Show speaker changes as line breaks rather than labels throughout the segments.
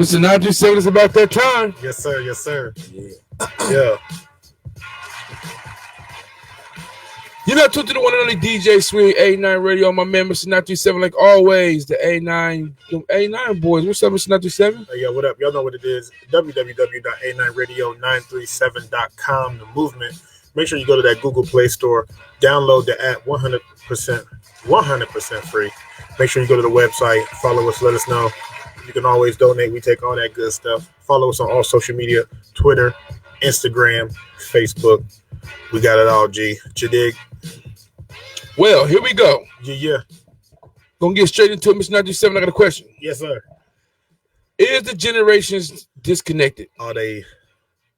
Mr. 937 is about that time.
Yes, sir. Yes, sir. Yeah.
You're not tuned to the one and only DJ Swing A9 Radio. My man, Mr. 937, like always, the A9 boys. What's up, Mr. 937?
Yeah, what up? Y'all know what it is. www.a9radio937.com, the movement. Make sure you go to that Google Play Store, download the app 100% free. Make sure you go to the website, follow us, let us know. You can always donate. We take all that good stuff. Follow us on all social media, Twitter, Instagram, Facebook. We got it all, G. You dig?
Well, here we go.
Yeah.
Gonna get straight into it, Mr. 937. I got a question.
Yes, sir.
Is the generations disconnected?
Are they?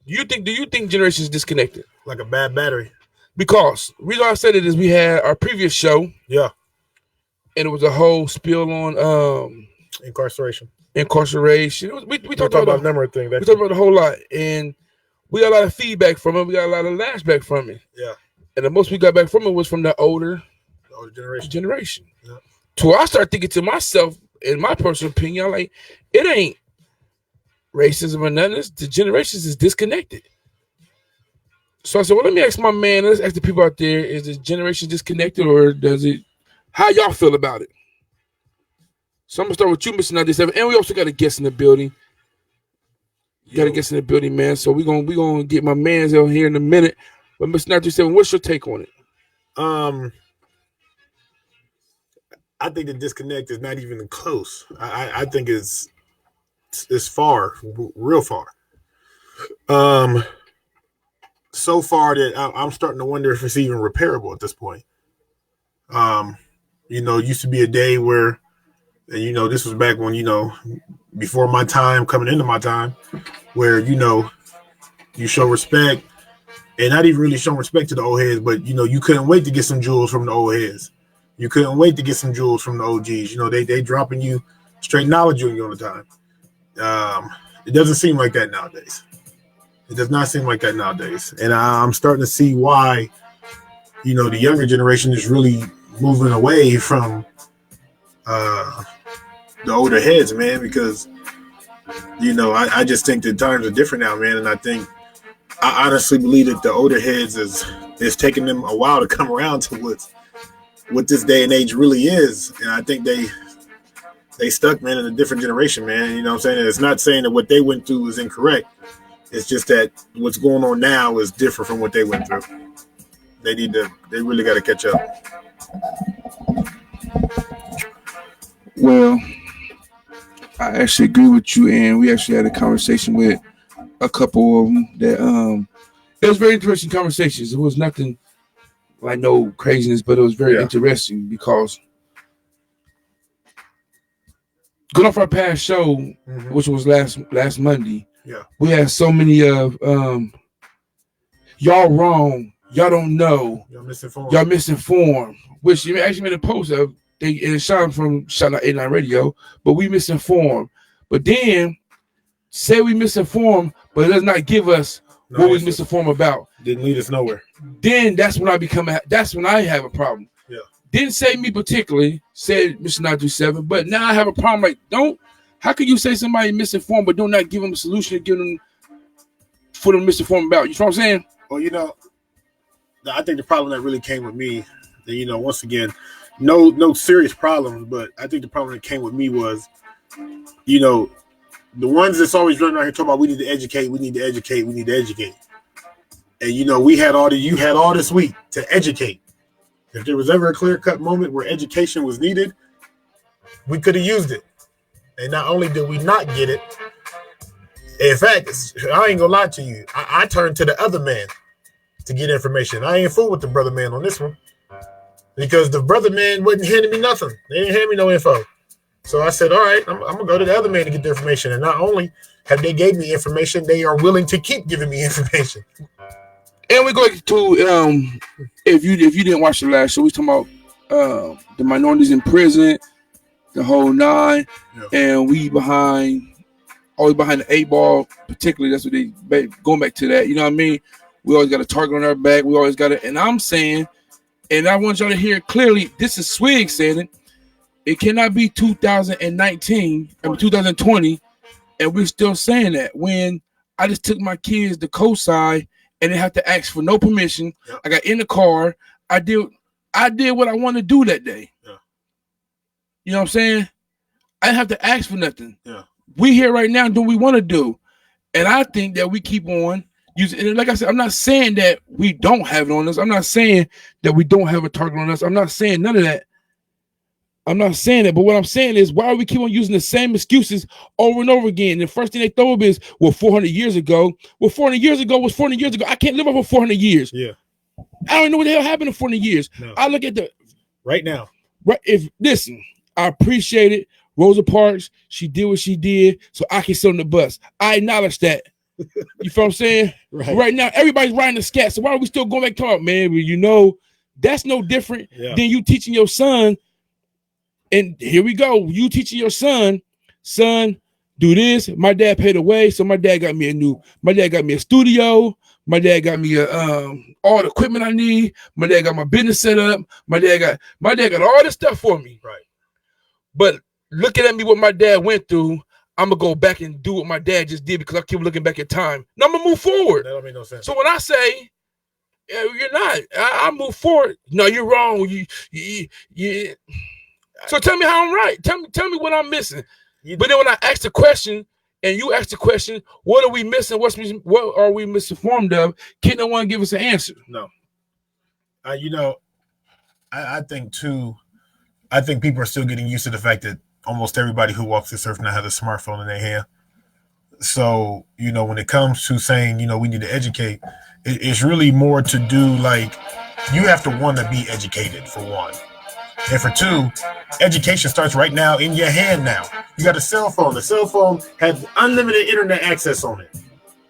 Do you think generations disconnected?
Like a bad battery?
Because the reason I said it is we had our previous show.
Yeah.
And it was a whole spiel on
incarceration.
We talked about
a number of things.
We talked about a whole lot, and we got a lot of feedback from it. We got a lot of lashback from it.
Yeah.
And the most we got back from it was from the older generation.
Yeah.
So I started thinking to myself, in my personal opinion, like, it ain't racism or nothing. The generations is disconnected. So I said, well, let me ask my man, let's ask the people out there, is the generation disconnected, or does it, how y'all feel about it? So I'm going to start with you, Mr. 97. And we also got a guest in the building. Got a guest in the building, man. So we're gonna get my man's out here in a minute. But Mr. 97, what's your take on it?
I think the disconnect is not even close. I think it's far, real far. So far that I'm starting to wonder if it's even repairable at this point. It used to be a day where, and this was back when, before my time, coming into my time, where, you show respect, and not even really showing respect to the old heads, but, you couldn't wait to get some jewels from the old heads. You couldn't wait to get some jewels from the OGs. They dropping you straight knowledge on you all the time. It doesn't seem like that nowadays. It does not seem like that nowadays. And I'm starting to see why, the younger generation is really moving away from the older heads, man, because, I just think the times are different now, man. And I honestly believe that the older heads is taking them a while to come around to what this day and age really is. And I think they stuck, man, in a different generation, man. You know what I'm saying? And it's not saying that what they went through is incorrect. It's just that what's going on now is different from what they went through. They really got to catch up.
Well, I actually agree with you, and we actually had a conversation with a couple of them that it was very interesting conversations. It was nothing like no craziness, but it was very interesting because going off our past show, which was last Monday, we had so many of y'all wrong, y'all don't know, y'all misinformed, which you actually made a post of. And shout out A9 Radio, but we misinformed. But then say we misinformed, but it does not give us what we misinformed about.
Didn't lead us nowhere.
Then that's when I have a problem.
Yeah.
Didn't say me particularly, said Mr. 927, but now I have a problem. Like, how can you say somebody misinformed, but do not give them a solution to give them for them misinformed about? You know what I'm saying?
Well, I think the problem that really came with me, once again, no serious problems, but I think the problem that came with me was, the ones that's always running around here talking about we need to educate. And you had all this week to educate. If there was ever a clear-cut moment where education was needed, we could have used it. And not only did we not get it, in fact, I ain't gonna lie to you, I turned to the other man to get information. I ain't fool with the brother man on this one. Because the brother man wasn't handing me nothing. They didn't hand me no info. So I said, all right, I'm going to go to the other man to get the information. And not only have they gave me information, they are willing to keep giving me information.
And we're going to, if you didn't watch the last show, we talking about the minorities in prison, the whole nine, and we always behind the 8 ball, particularly. That's what going back to that. You know what I mean? We always got a target on our back. We always got it. And I'm saying, and I want y'all to hear it clearly, this is Swig saying it. It cannot be 2019, 2020, And we're still saying that when I just took my kids to Cosi and they have to ask for no permission.
Yep.
I got in the car. I did what I wanted to do that day.
Yeah.
You know what I'm saying? I didn't have to ask for nothing.
Yeah.
We here right now doing what we want to do. And I think that we keep on using, and like I said, I'm not saying that we don't have it on us. I'm not saying that we don't have a target on us. I'm not saying none of that. I'm not saying that, but what I'm saying is, why do we keep on using the same excuses over and over again? The first thing they throw up is, well, 400 years ago. Well, 400 years ago was 400 years ago. I can't live over 400 years.
Yeah.
I don't know what the hell happened in 400 years.
No.
I look at the
right now.
Right. Listen, I appreciate it. Rosa Parks, she did what she did, so I can sit on the bus. I acknowledge that. You feel what I'm saying? Right now, everybody's riding the scat. So why are we still going back to talk, man? Well, you know, that's no different than you teaching your son. And here we go. You teaching your son, do this. My dad paid away, so my dad got me a studio. My dad got me all the equipment I need. My dad got my business set up. My dad got all this stuff for me.
Right.
But looking at me, what my dad went through, I'm gonna go back and do what my dad just did because I keep looking back at time. Now I'm gonna move forward.
That don't make no sense.
So when I say, yeah, you're not, I move forward. No, you're wrong. You. So tell me how I'm right. Tell me what I'm missing. But then when I ask the question and you ask the question, what are we missing? What are we misinformed of? Can't no one give us an answer?
No. I think too. I think people are still getting used to the fact that almost everybody who walks this earth now has a smartphone in their hand. So, when it comes to saying, we need to educate, it's really more to do like you have to want to be educated, for one. And for two, education starts right now in your hand now. You got a cell phone. The cell phone has unlimited internet access on it.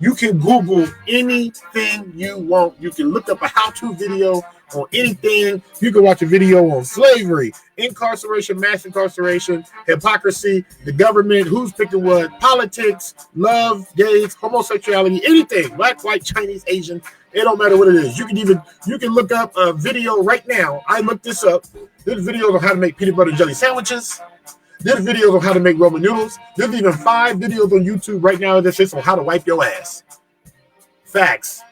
You can Google anything you want. You can look up a how-to video on anything. You can watch a video on slavery, incarceration, mass incarceration, hypocrisy, the government, who's picking what, politics, love, gays, homosexuality, anything, black, white, Chinese, Asian. It don't matter what it is. You can look up a video right now. I looked this up. There's videos on how to make peanut butter jelly sandwiches. There's videos on how to make ramen noodles. There's even 5 videos on YouTube right now that says on how to wipe your ass. Facts.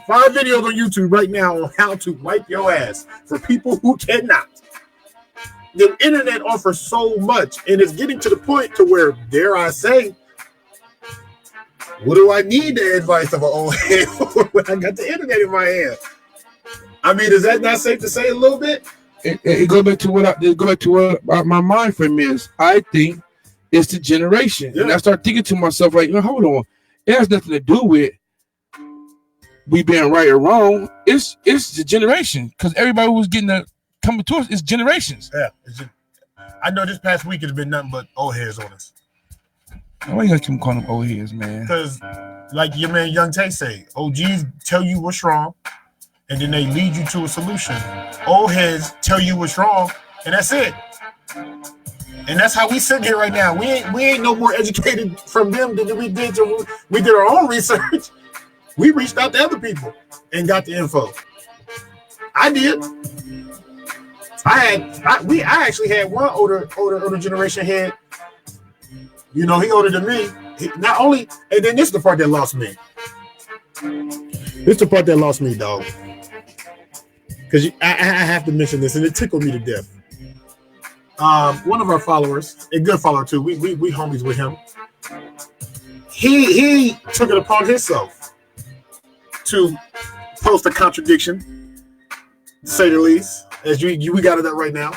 5 videos on YouTube right now on how to wipe your ass for people who cannot. The internet offers so much, and it's getting to the point to where, dare I say, what do I need the advice of an old head when I got the internet in my hand? I mean, is that not safe to say a little bit?
It go back to what my mind frame is. I think it's the generation, and I start thinking to myself like, hold on, it has nothing to do with we being right or wrong. It's the generation, because everybody who's coming to us is generations.
Yeah, I know this past week has been nothing but old heads on us.
Why you gotta keep calling them old heads, man?
Because, like your man Young Tay say, OGs tell you what's wrong, and then they lead you to a solution. Old heads tell you what's wrong, and that's it. And that's how we sit here right now. We ain't no more educated from them than we did. We did our own research. We reached out to other people and got the info. I did. I actually had one older generation head. He older than me. Not only, and then this is the part that lost me. This is the part that lost me, dog. Because I have to mention this, and it tickled me to death. One of our followers, a good follower too, we homies with him. He took it upon himself to post a contradiction, to say the least. As we got it up right now,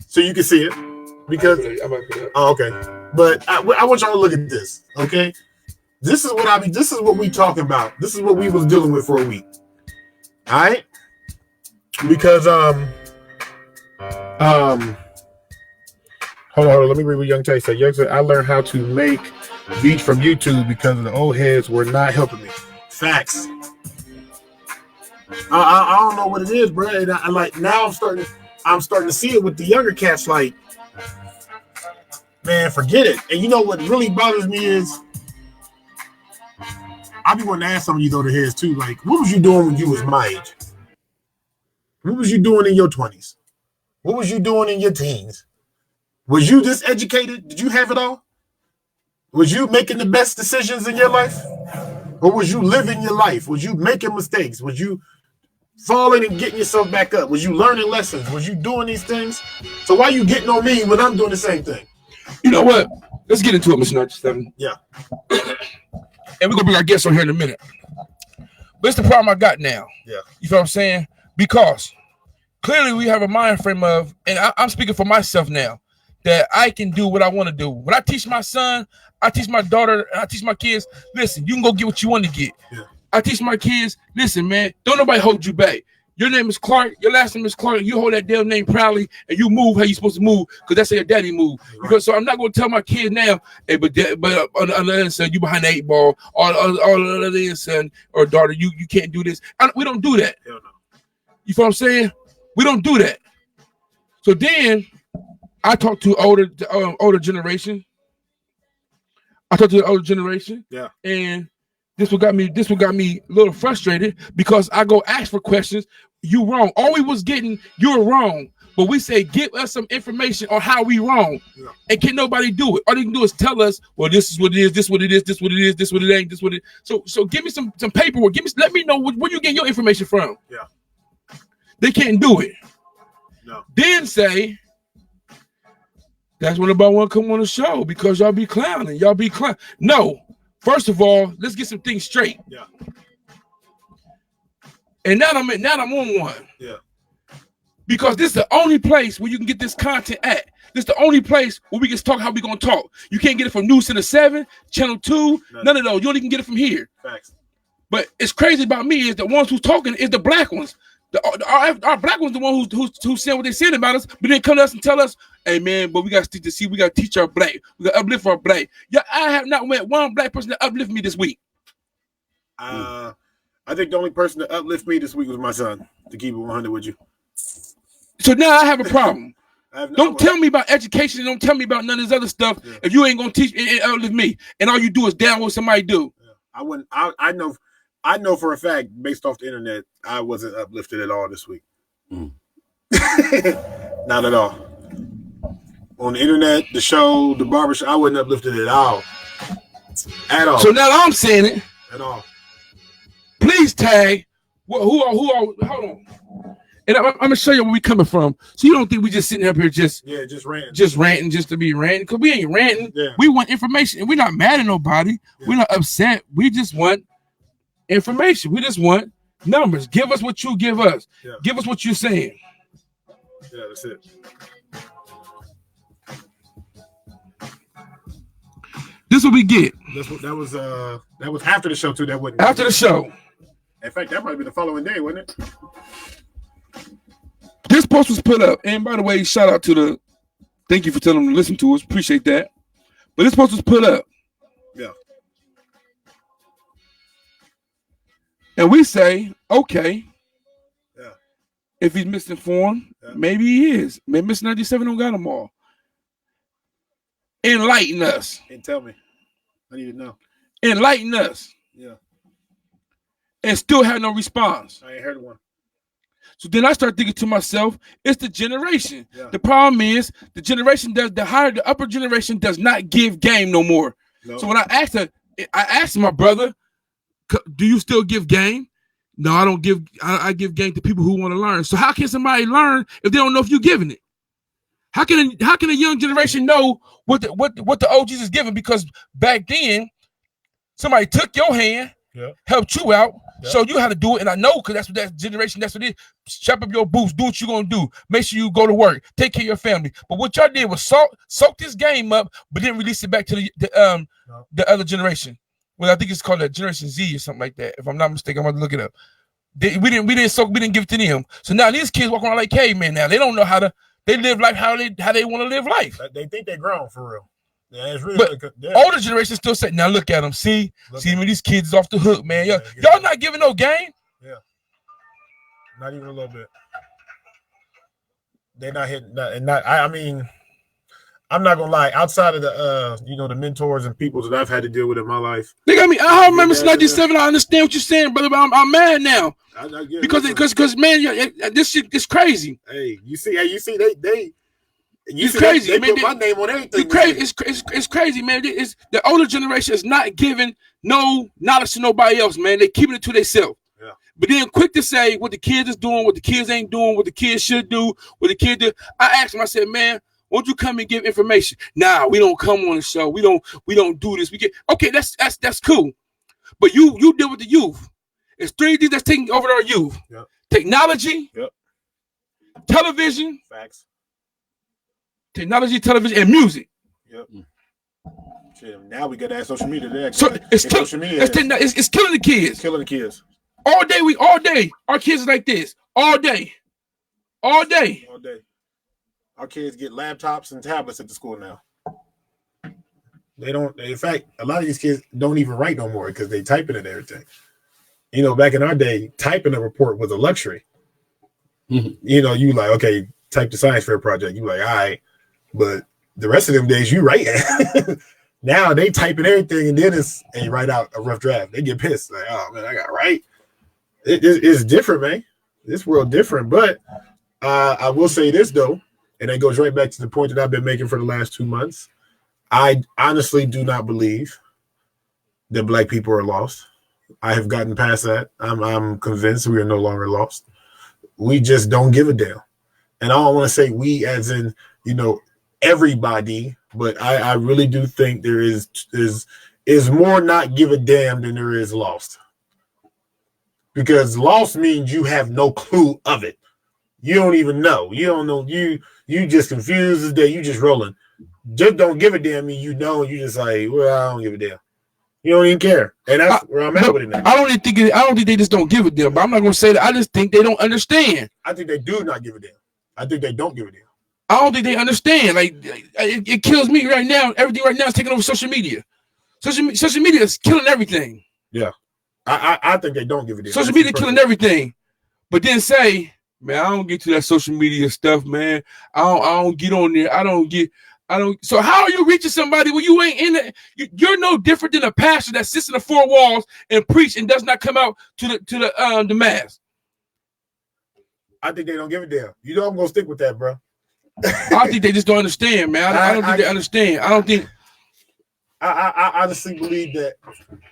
so you can see it. Because okay, but I want y'all to look at this. Okay, this is what we talking about. This is what we was dealing with for a week. All right, because hold on, let me read what Young Tay said. Young said, I learned how to make beats from YouTube because the old heads were not helping me. Facts. I don't know what it is, bro. And now I'm starting to see it with the younger cats. Like, man, forget it. And you know what really bothers me is, I be wanting to ask some of you older heads too. Like, what was you doing when you was my age? What was you doing in your 20s? What was you doing in your teens? Was you just educated? Did you have it all? Was you making the best decisions in your life? Or was you living your life? Was you making mistakes? Was you falling and getting yourself back up? Was you learning lessons? Was you doing these things? So why you getting on me when I'm doing the same thing?
You know what? Let's get into it, Mr. 97.
Yeah.
And we're going to bring our guests on here in a minute. But it's the problem I got now.
Yeah.
You feel what I'm saying? Because clearly we have a mind frame of, and I'm speaking for myself now, that I can do what I want to do. When I teach my son, I teach my daughter, I teach my kids, listen, you can go get what you want to get.
Yeah.
I teach my kids, listen, man, don't nobody hold you back. Your name is Clark, your last name is Clark, you hold that damn name proudly, and you move how you supposed to move, because that's how your daddy move. Right. Because so I'm not going to tell my kids now, hey, but on the other hand, son, you behind the 8 ball, or on the other hand, son, or daughter, you can't do this. We don't do that.
Hell no.
You feel what I'm saying? We don't do that. So then I talk to older generation. I talk to the older generation.
Yeah.
And this what got me a little frustrated, because I go ask for questions. You wrong. All we was getting, you're wrong. But we say, give us some information on how we wrong. Yeah. And can nobody do it? All they can do is tell us, well, this is what it is, this what it is, this what it is, this what it ain't, this what it is. So give me some paperwork. Let me know where you get your information from.
Yeah.
They can't do it.
No.
Then say, that's when nobody want to come on the show because y'all be clowning. Y'all be clown. No. First of all, let's get some things straight.
Yeah.
And now I'm on one.
Yeah.
Because this is the only place where you can get this content at. This is the only place where we can talk how we gonna talk. You can't get it from News Center 7, Channel 2, none of those. You don't even get it from here.
Facts.
But it's crazy about me is the ones who's talking is the black ones. Our black ones, the one who's saying what they saying about us, but then come to us and tell us, hey man, but we got to see, we got to teach our black, we got to uplift our black. Yeah, I have not met one black person that uplift me this week.
I think the only person that uplift me this week was my son. To keep it 100 with you.
So now I have a problem. Don't tell me about education and don't tell me about none of this other stuff if you ain't gonna teach and uplift me, and all you do is down what somebody do.
Yeah. I know for a fact, based off the internet, I wasn't uplifted at all this week. Not at all. On the internet, the show, the barbershop, I wasn't uplifted at all. At all.
So now I'm saying it.
At all.
Please tag. Who are? Hold on. And I'm gonna show you where we coming from. So you don't think we just sitting up here just ranting just to be ranting? Because we ain't ranting.
Yeah.
We want information, and we're not mad at nobody. Yeah. We're not upset. We just want information. We just want numbers. Give us what you give us. Yeah. Give us what you're saying.
Yeah, that's it.
This is what we get.
That was after the show too. That wasn't
after the show.
In fact, that might be the following day, wasn't it?
This post was put up, and by the way, shout out to thank you for telling them to listen to us. Appreciate that. But this post was put up.
Yeah.
And we say, okay.
Yeah.
If he's misinformed, maybe he is. Maybe Mr. 97 don't got them all. Enlighten us.
And tell me. I need to know.
Enlighten us.
Yeah.
And still have no response.
I ain't heard one.
So then I start thinking to myself, it's the generation.
Yeah.
The problem is the upper generation does not give game no more. No. So when I asked my brother, do you still give game? No, I don't give. I give game to people who want to learn. So how can somebody learn if they don't know if you're giving it? How can a young generation know what the OGs is giving? Because back then, somebody took your hand, helped you out, showed you how to do it. And I know because that's what that generation, that's what it is. Strap up your boots, do what you're going to do. Make sure you go to work, take care of your family. But what y'all did was soak this game up, but then release it back to the other generation. Well, I think it's called Generation Z or something like that. If I'm not mistaken, I'm going to look it up. We didn't give it to them. So now these kids walk around like cavemen now. They don't know how to, they live life how they want to live life.
They think they're grown for real. Yeah, it's really
but older generation still say, now look at them. See when these kids is off the hook, man. Y'all not giving no game.
Yeah. Not even a little bit. They're not hitting I mean, I'm not gonna lie, outside of the the mentors and people that I've had to deal with in my life.
They got me. I remember 97. I understand what you're saying, brother, but I'm mad now. Because man, this shit is crazy.
Hey, you see, they
It's crazy.
They
man.
put my name on everything.
It's crazy, man. It's the older generation is not giving no knowledge to nobody else, man. They keeping it to themselves.
Yeah.
But then quick to say what the kids is doing, what the kids ain't doing, what the kids should do, what the kid do. I asked him, I said, man, won't you come and give information? Nah, we don't come on the show. We don't do this. We get okay, that's cool. But you deal with the youth. It's 3 things that's taking over our youth.
Yep.
Technology,
yep.
Television,
facts.
Technology, television, and music.
Yep. Shit, now we got that social media there.
So it's killing the kids.
It's killing the kids.
All day. Our kids are like this. All day.
Our kids get laptops and tablets at the school now. They don't. In fact, a lot of these kids don't even write no more because they type it and everything. You know, back in our day, typing a report was a luxury. Mm-hmm. You know, you like, okay, type the science fair project. You like, all right. But the rest of them days, you write it. Now they type in everything and then and write out a rough draft. They get pissed. Like, oh, man, I got to write. It's different, man. This world different. But I will say this, though, and it goes right back to the point that I've been making for the last 2 months. I honestly do not believe that Black people are lost. I have gotten past that. I'm convinced we are no longer lost. We just don't give a damn. And I don't want to say we as in, you know, everybody, but I really do think there is more not give a damn than there is lost. Because lost means you have no clue of it. You don't even know. You don't know. You just confused as day. You just rolling. Just don't give a damn mean you know. You just like, well, I don't give a damn. You don't even care. And that's where I'm at with it now.
I don't think they just don't give a damn, but I'm not gonna say that. I just think they don't understand.
I think they do not give a damn. I think they don't give a damn.
I don't think they understand. Like it kills me right now. Everything right now is taking over social media. Social media is killing everything.
Yeah. I think they don't give a damn.
Social media killing everything. But then say, man, I don't get to that social media stuff, man. I don't get on there. I don't. So how are you reaching somebody when you ain't in it? You're no different than a pastor that sits in the 4 walls and preach and does not come out to the mass.
I think they don't give a damn. You know I'm gonna stick with that, bro.
I think they just don't understand, man. I don't think they understand. I don't think.
I honestly believe that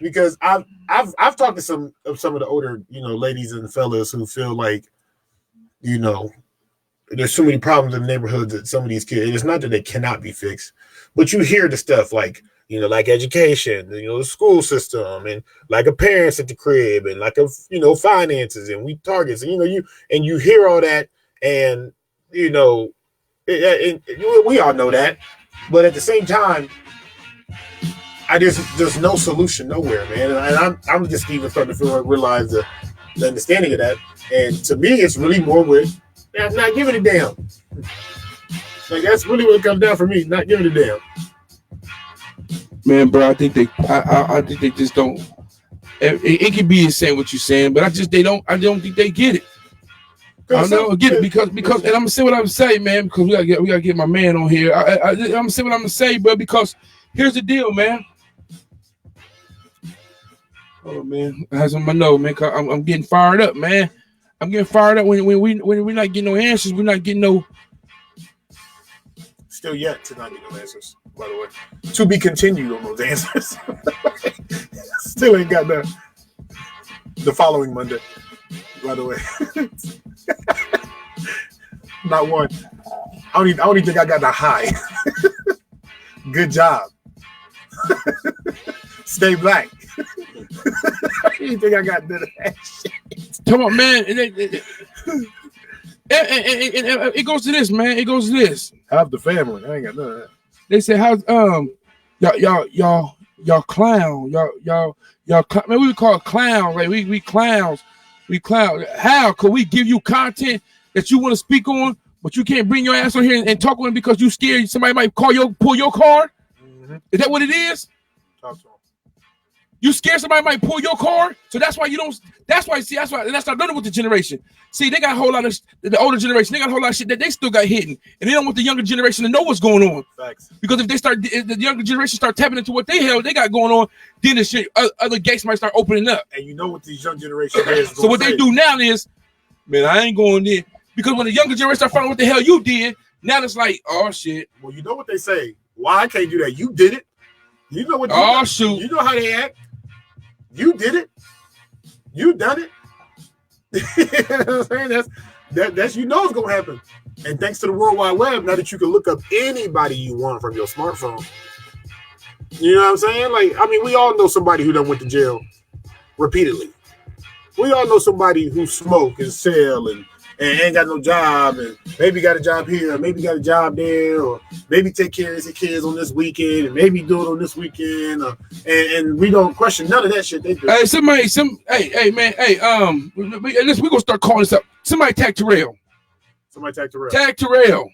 because I've talked to some of the older, you know, ladies and fellas who feel like, you know, there's so many problems in the neighborhood that some of these kids, it's not that they cannot be fixed, but you hear the stuff like, you know, like education, you know, the school system and like a parents at the crib and like you know, finances and we targets, and, you know, you hear all that and, you know, we all know that, but at the same time, there's no solution nowhere, man. And I'm just even starting to realize the understanding of that. And to me, it's really more with not giving a damn. Like that's really what it comes down for me, not giving a damn.
Man, bro, I think they just don't. It can be the same what you're saying, but I don't think they get it. I don't get it because and I'm gonna say what I'm gonna say, man, because we gotta get my man on here. I'm gonna say what I'm gonna say, bro, because here's the deal, man. Oh man, I have on my nose, man. I'm getting fired up, man. I'm getting fired up when we're not getting no answers. We're not getting no.
Still yet to not get no answers, by the way. To be continued on those answers. Still ain't got the following Monday, by the way. Not one. I don't even think I got the high. Good job. Stay black. I don't think I got none of that shit.
Come on, man. It goes to this, man. It goes to this.
Half the family. I ain't got none of that.
They say, how's y'all clown. Y'all man, we call it clown. Like we clowns. We clown. How could we give you content that you want to speak on, but you can't bring your ass on here and talk on it because you scared somebody might pull your card? Mm-hmm. Is that what it is?
Talk to them.
You scared somebody might pull your card, so that's why you don't. That's why that's not done with the generation. See, they got a whole lot of the older generation. They got a whole lot of shit that they still got hidden, and they don't want the younger generation to know what's going on.
Facts.
Because if the younger generation start tapping into what they got going on, then the shit, other gates might start opening up.
And you know what these young generation is.
So what they do now is, man, I ain't going there because when the younger generation start finding what the hell you did, Now it's like, oh shit.
Well, you know what they say. Why I can't do that? You did it. You know what?
Shoot.
You know how they act. You did it. You done it. You know what I'm saying? That's you know it's gonna happen. And thanks to the World Wide Web, now that you can look up anybody you want from your smartphone. You know what I'm saying? Like, I mean, we all know somebody who done went to jail repeatedly. We all know somebody who smoke and sell and ain't got no job, and maybe got a job here, maybe got a job there, or maybe take care of his kids on this weekend, and maybe do it on this weekend, and we don't question none of that shit they do.
Hey, hey, man, we gonna start calling this up. Somebody tag Terrell. Tag Terrell.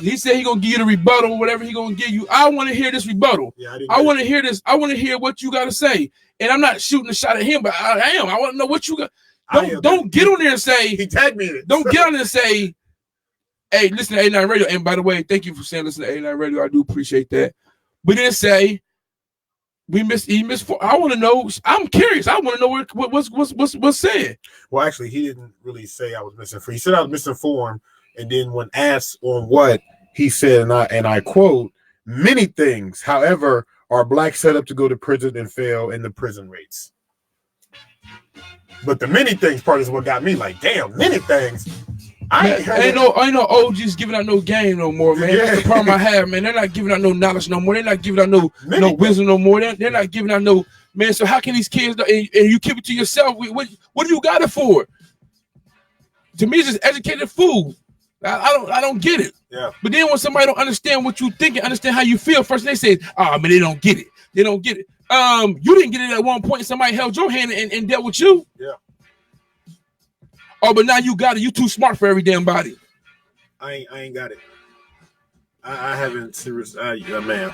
He said he gonna give you the rebuttal, whatever he gonna give you. I want to hear this rebuttal.
Yeah,
I want to hear this. I want to hear what you got to say. And I'm not shooting a shot at him, but I am. I want to know what you got. Don't get on there and say
he tagged me in it.
Don't get on there and say, hey, listen to A9 Radio. And by the way, thank you for saying listen to A9 Radio. I do appreciate that. But then say he missed. I want to know. I'm curious. I want to know what's said.
Well, actually, he didn't really say I was misinformed. He said I was misinformed, and then when asked on what, he said, and I quote, many things, however, are black set up to go to prison and fail in the prison rates. But the many things part is what got me like, damn, many things.
Ain't no OGs giving out no game no more, man. Yeah. That's the problem I have, man. They're not giving out no knowledge no more. They're not giving out no wisdom no more. They're not giving out no, man. So how can these kids, and you keep it to yourself? What do you got it for? To me, it's just educated fool. I don't get it.
Yeah.
But then when somebody don't understand what you think and understand how you feel, first they say, man, they don't get it. They don't get it. You didn't get it at one point. Somebody held your hand and dealt with you.
Yeah.
Oh, but now you got it. You too smart for every damn body.
I ain't got it. I haven't serious. Man.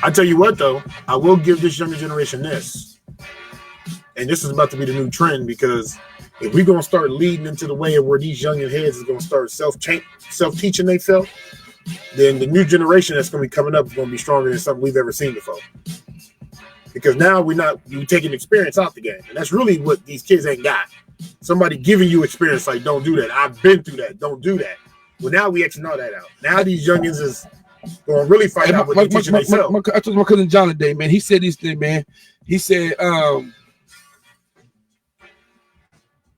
I tell you what though, I will give this younger generation this, and this is about to be the new trend, because if we're gonna start leading into the way of where these young heads is gonna start self-teaching themselves, then the new generation that's gonna be coming up is gonna be stronger than something we've ever seen before. Because now we're taking experience out the game, and that's really what these kids ain't got. Somebody giving you experience, like, don't do that. I've been through that. Don't do that. Well, now we actually know that out. Now these youngins is gonna really find out what they're teaching themselves.
I talked to my cousin John today, man. He said these things, man. He said,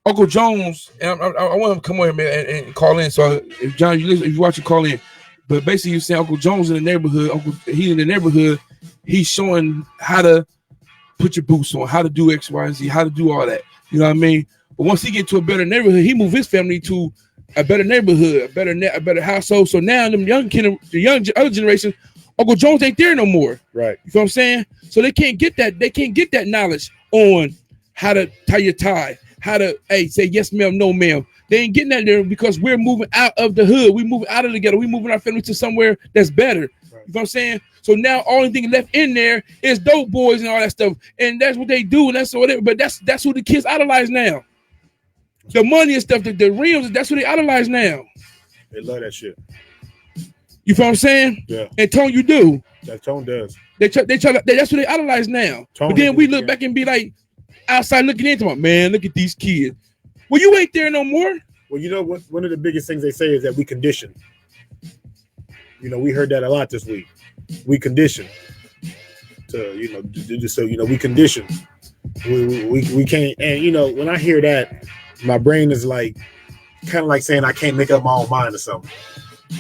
Uncle Jones, and I want him to come on here, man, and call in. So if John, if you watch it, call in. But basically, you saying Uncle Jones in the neighborhood, he's showing how to put your boots on, how to do X, Y, and Z, how to do all that. You know what I mean? But once he get to a better neighborhood, he move his family to a better neighborhood, a better household. So now them other generation, Uncle Jones ain't there no more.
Right.
You know what I'm saying? So they can't get that. They can't get that knowledge on how to tie your tie, how to say yes ma'am, no ma'am. They ain't getting that there because we're moving out of the hood. We moving out of the ghetto. We moving our family to somewhere that's better. Right. You know what I'm saying? So now only thing left in there is dope boys and all that stuff, and that's what they do, and that's whatever. But that's who the kids idolize now. The money and stuff, the rims, that's what they idolize now.
They love that shit.
You feel what I'm saying?
Yeah.
And Tone, you do.
That Tone does.
That's what they idolize now. Tone, but then we look back and be like, outside looking into it, man, look at these kids. Well, you ain't there no more.
Well, you know what? One of the biggest things they say is that we condition. You know, we heard that a lot this week. We condition to, so we condition. We can't. And when I hear that, my brain is like kind of like saying I can't make up my own mind or something.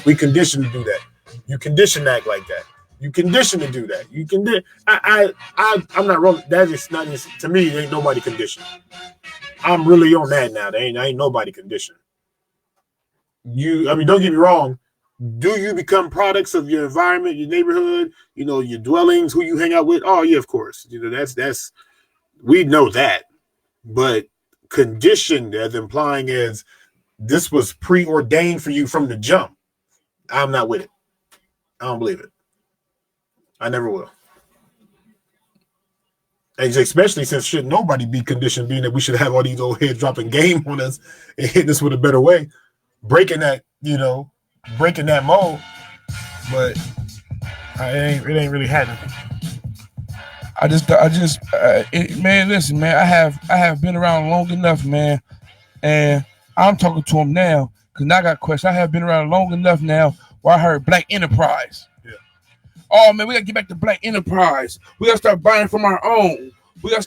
We condition to do that. You condition to act like that. You condition to do that. You can. I'm not wrong. That is not to me. Ain't nobody conditioned. I'm really on that now. There ain't nobody conditioned. Don't get me wrong. Do you become products of your environment, your neighborhood, your dwellings, who you hang out with? Oh yeah, of course. That's we know that. But conditioned as implying as this was preordained for you from the jump. I'm not with it. I don't believe it. I never will. And especially since should nobody be conditioned, being that we should have all these old heads dropping game on us and hitting us with a better way, breaking that mold. But it ain't really happening.
Man, listen, man, I have been around long enough, man, and I'm talking to him now. Because now I got a question. I have been around long enough now where I heard Black Enterprise.
Yeah.
Oh man, we gotta get back to Black Enterprise. We gotta start buying from our own. We gotta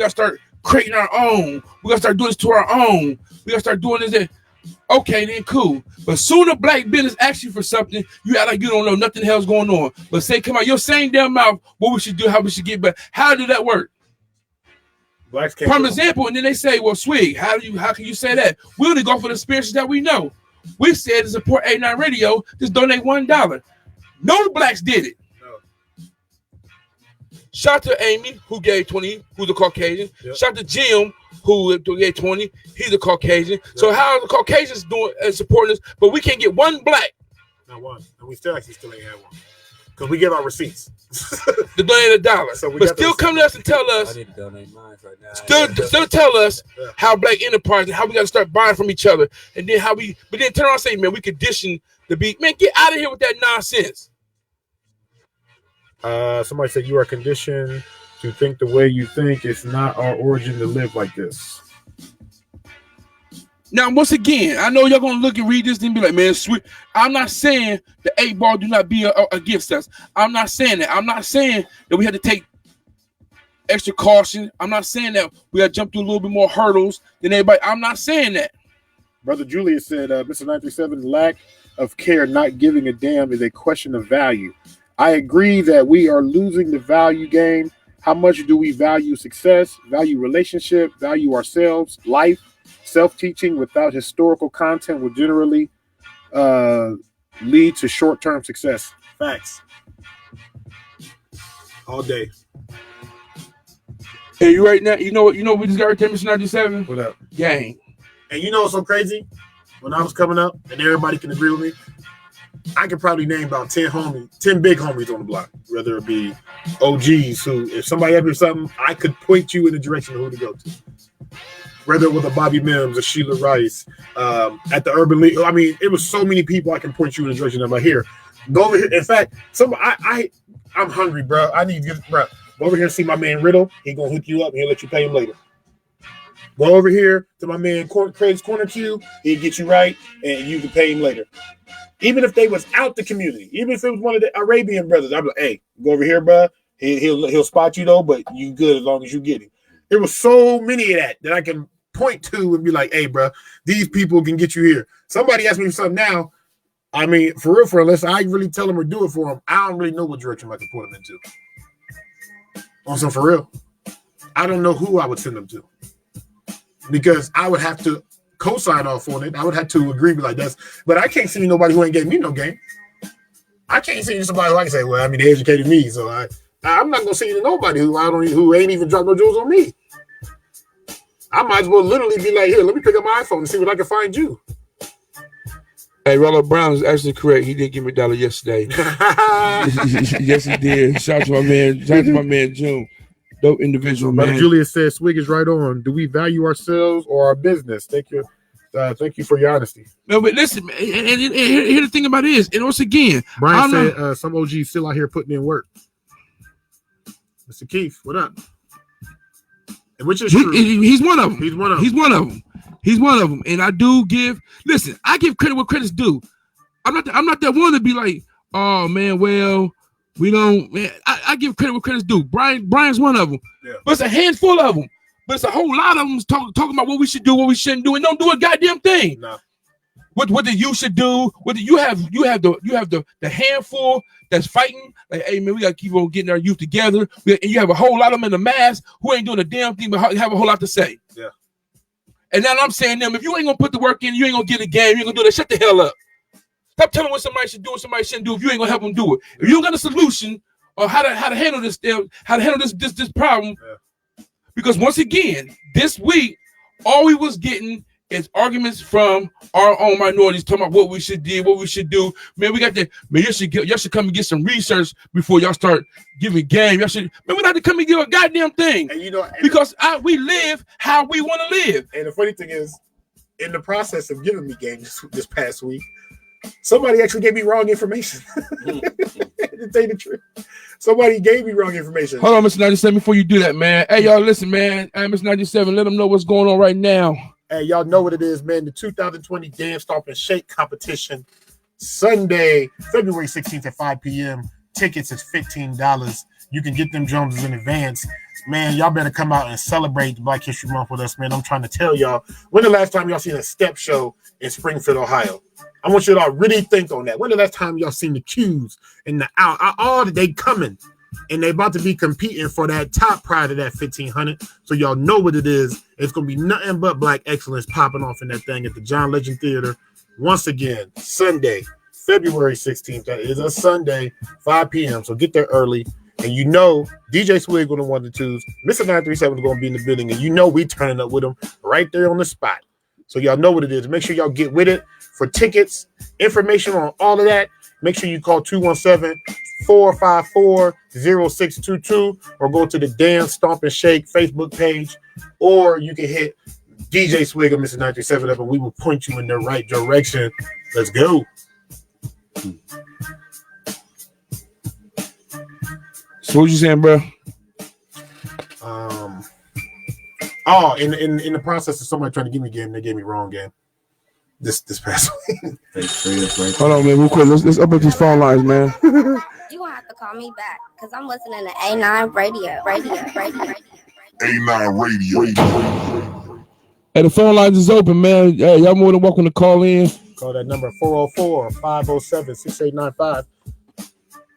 start creating our own. We gotta start doing this to our own. We gotta start doing this. Okay, then cool. But soon a black business asks you for something, you act like you don't know nothing the hell's going on. But say, come on, your same damn mouth, what we should do, how we should get better. How do that work?
Blacks can't.
Prime example, and then they say, well, Swig, how can you say that? We only go for the experiences that we know. We said to support 89 Radio, just donate $1. No blacks did it.
No.
Shout out to Amy, who gave 20, who's a Caucasian.
Yep.
Shout out to Jim, who gave 20, he's a Caucasian. Yep. So how are the Caucasians doing and supporting us, but we can't get one black?
Not one. And we still ain't had one. Because we give our receipts.
To donate $1. So but still come to us and tell us.
I need to donate mine right now.
Still tell us how Black Enterprise and how we got to start buying from each other. And then but then turn around and say, man, we condition the beat. Man, get out of here with that nonsense.
Somebody said you are conditioned to think the way you think. It's not our origin to live like this.
Now, once again, I know y'all gonna look and read this and be like, man, sweet. I'm not saying the 8 ball do not be against us. I'm not saying that. I'm not saying that we had to take extra caution. I'm not saying that we had to jump through a little bit more hurdles than everybody. I'm not saying that.
Brother Julius said, Mr. 937, lack of care, not giving a damn is a question of value. I agree that we are losing the value game. How much do we value success, value relationship, value ourselves, life? Self-teaching without historical content will generally lead to short-term success. Facts. All day.
Hey, you right now, you know what we just got right there, Mr. 97?
What up?
Gang.
And you know what's so crazy? When I was coming up, and everybody can agree with me, I could probably name about 10 big homies on the block, whether it be OGs who, if somebody had me something, I could point you in the direction of who to go to. Whether it was a Bobby Mims, a Sheila Rice, at the Urban League. I mean, it was so many people I can point you in the direction of. Here, go over here. In fact, I'm hungry, bro. I need to get, bro. Go over here and see my man Riddle. He gonna hook you up and he'll let you pay him later. Go over here to my man Craig's Corner Q. He'll get you right, and you can pay him later. Even if they was out the community, even if it was one of the Arabian brothers, I'd be like, hey, go over here, bro. He'll spot you though, but you good as long as you get him. There was so many of that I can point to and be like, hey, bro, these people can get you here. Somebody asked me for something now. I mean, for real, unless I really tell them or do it for them, I don't really know what direction I can point them into. Also, for real, I don't know who I would send them to because I would have to co-sign off on it. I would have to agree with like that. But I can't see nobody who ain't gave me no game. I can't see somebody who I can say, well, I mean, they educated me, so I'm not gonna see nobody who ain't even dropped no jewels on me. I might as well literally be like, here, let me pick up my iPhone and see what I can find you.
Hey, Rollo Brown is actually correct. He did give me $1 yesterday. Yes, he did. Shout out to my man June. Dope individual, man.
Brother Julius says, Swig is right on. Do we value ourselves or our business? Thank you for your honesty.
No, but listen, man, and here the thing about it is, and once again,
Brian said some OGs still out here putting in work. Mr. Keith, what up? And which is true.
He's one of them.
He's one of them.
And I give credit where credit's due. I'm not that one to be like, oh man, well, we don't, man. I give credit where credit's due. Brian's one of them. Yeah. But it's a handful of them. But it's a whole lot of them talking about what we should do, what we shouldn't do, and don't do a goddamn thing.
No.
What the you should do? What you have the handful that's fighting. Like, hey man, we gotta keep on getting our youth together. And you have a whole lot of them in the mass who ain't doing a damn thing, but have a whole lot to say.
Yeah.
And now I'm saying them, if you ain't gonna put the work in, you ain't gonna get a game. You ain't gonna do that. Shut the hell up. Stop telling what somebody should do and somebody shouldn't do if you ain't gonna help them do it. If you don't got a solution or how to handle this problem, yeah. Because once again, this week, all we was getting is arguments from our own minorities talking about what we should do, what we should do. Man, we got that. Man, y'all should come and get some research before y'all start giving game. Y'all should. Man, we don't have to come and give a goddamn thing.
And
because we live how we want to live.
And the funny thing is, in the process of giving me game this past week, somebody actually gave me wrong information. To tell you the truth, somebody gave me wrong information.
Hold on, Mr. 97, before you do that, man. Hey, y'all, listen, man. Hey, Mr. 97, let them know what's going on right now.
Hey, y'all know what it is, man. The 2020 Dance Stomp and Shake competition, Sunday, February 16th at 5 p.m. Tickets is $15. You can get them Joneses in advance. Man, y'all better come out and celebrate Black History Month with us, man. I'm trying to tell y'all, when the last time y'all seen a step show in Springfield, Ohio? I want you to all really think on that. When the last time y'all seen the Q's and the out? All they coming, and they about to be competing for that top prize of that $1,500. So y'all know what it is. It's gonna be nothing but Black excellence popping off in that thing at the John Legend Theater. Once again, Sunday, February 16th. That is a Sunday, 5 p.m. So get there early. And you know, DJ Swig on the 1 to 2s, Mr. 937 is going to be in the building. And you know, we turning up with them right there on the spot. So y'all know what it is. Make sure y'all get with it. For tickets, information on all of that, make sure you call 217-454-0622 or go to the Dance Stomp and Shake Facebook page, or you can hit DJ Swig or Mr. 937 up and we will point you in the right direction. Let's go.
So what you saying, bro?
In the process of somebody trying to give me game, they gave me wrong game. This past week.
Hold on, man, real quick. Let's up these phone lines, man.
You gonna have to call me back because I'm listening to A9 Radio.
A9 Radio.
Hey, the phone lines is open, man. Hey, y'all more than welcome to call in.
Call that number 404-507-6895.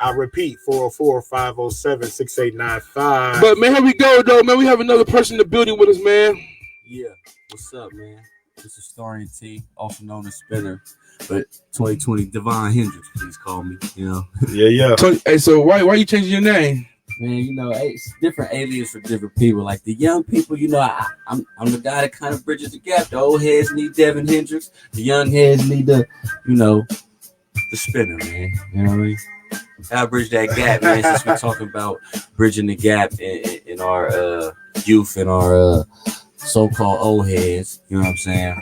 I repeat, 404-507-6895.
But man, here we go, though, man. We have another person in the building with us, man.
Yeah, what's up, man? This is Storian T, also known as Spinner, but 2020 Devon Hendricks, please call me. You know.
Yeah.
Hey, so why you changing your name?
Man, you know, it's different aliens for different people. Like the young people, you know, I'm the guy that kind of bridges the gap. The old heads need Devin Hendricks. The young heads need the Spinner, man. You know what I mean? I bridge that gap, man, since we're talking about bridging the gap in our youth and our so-called old heads. You know what I'm saying?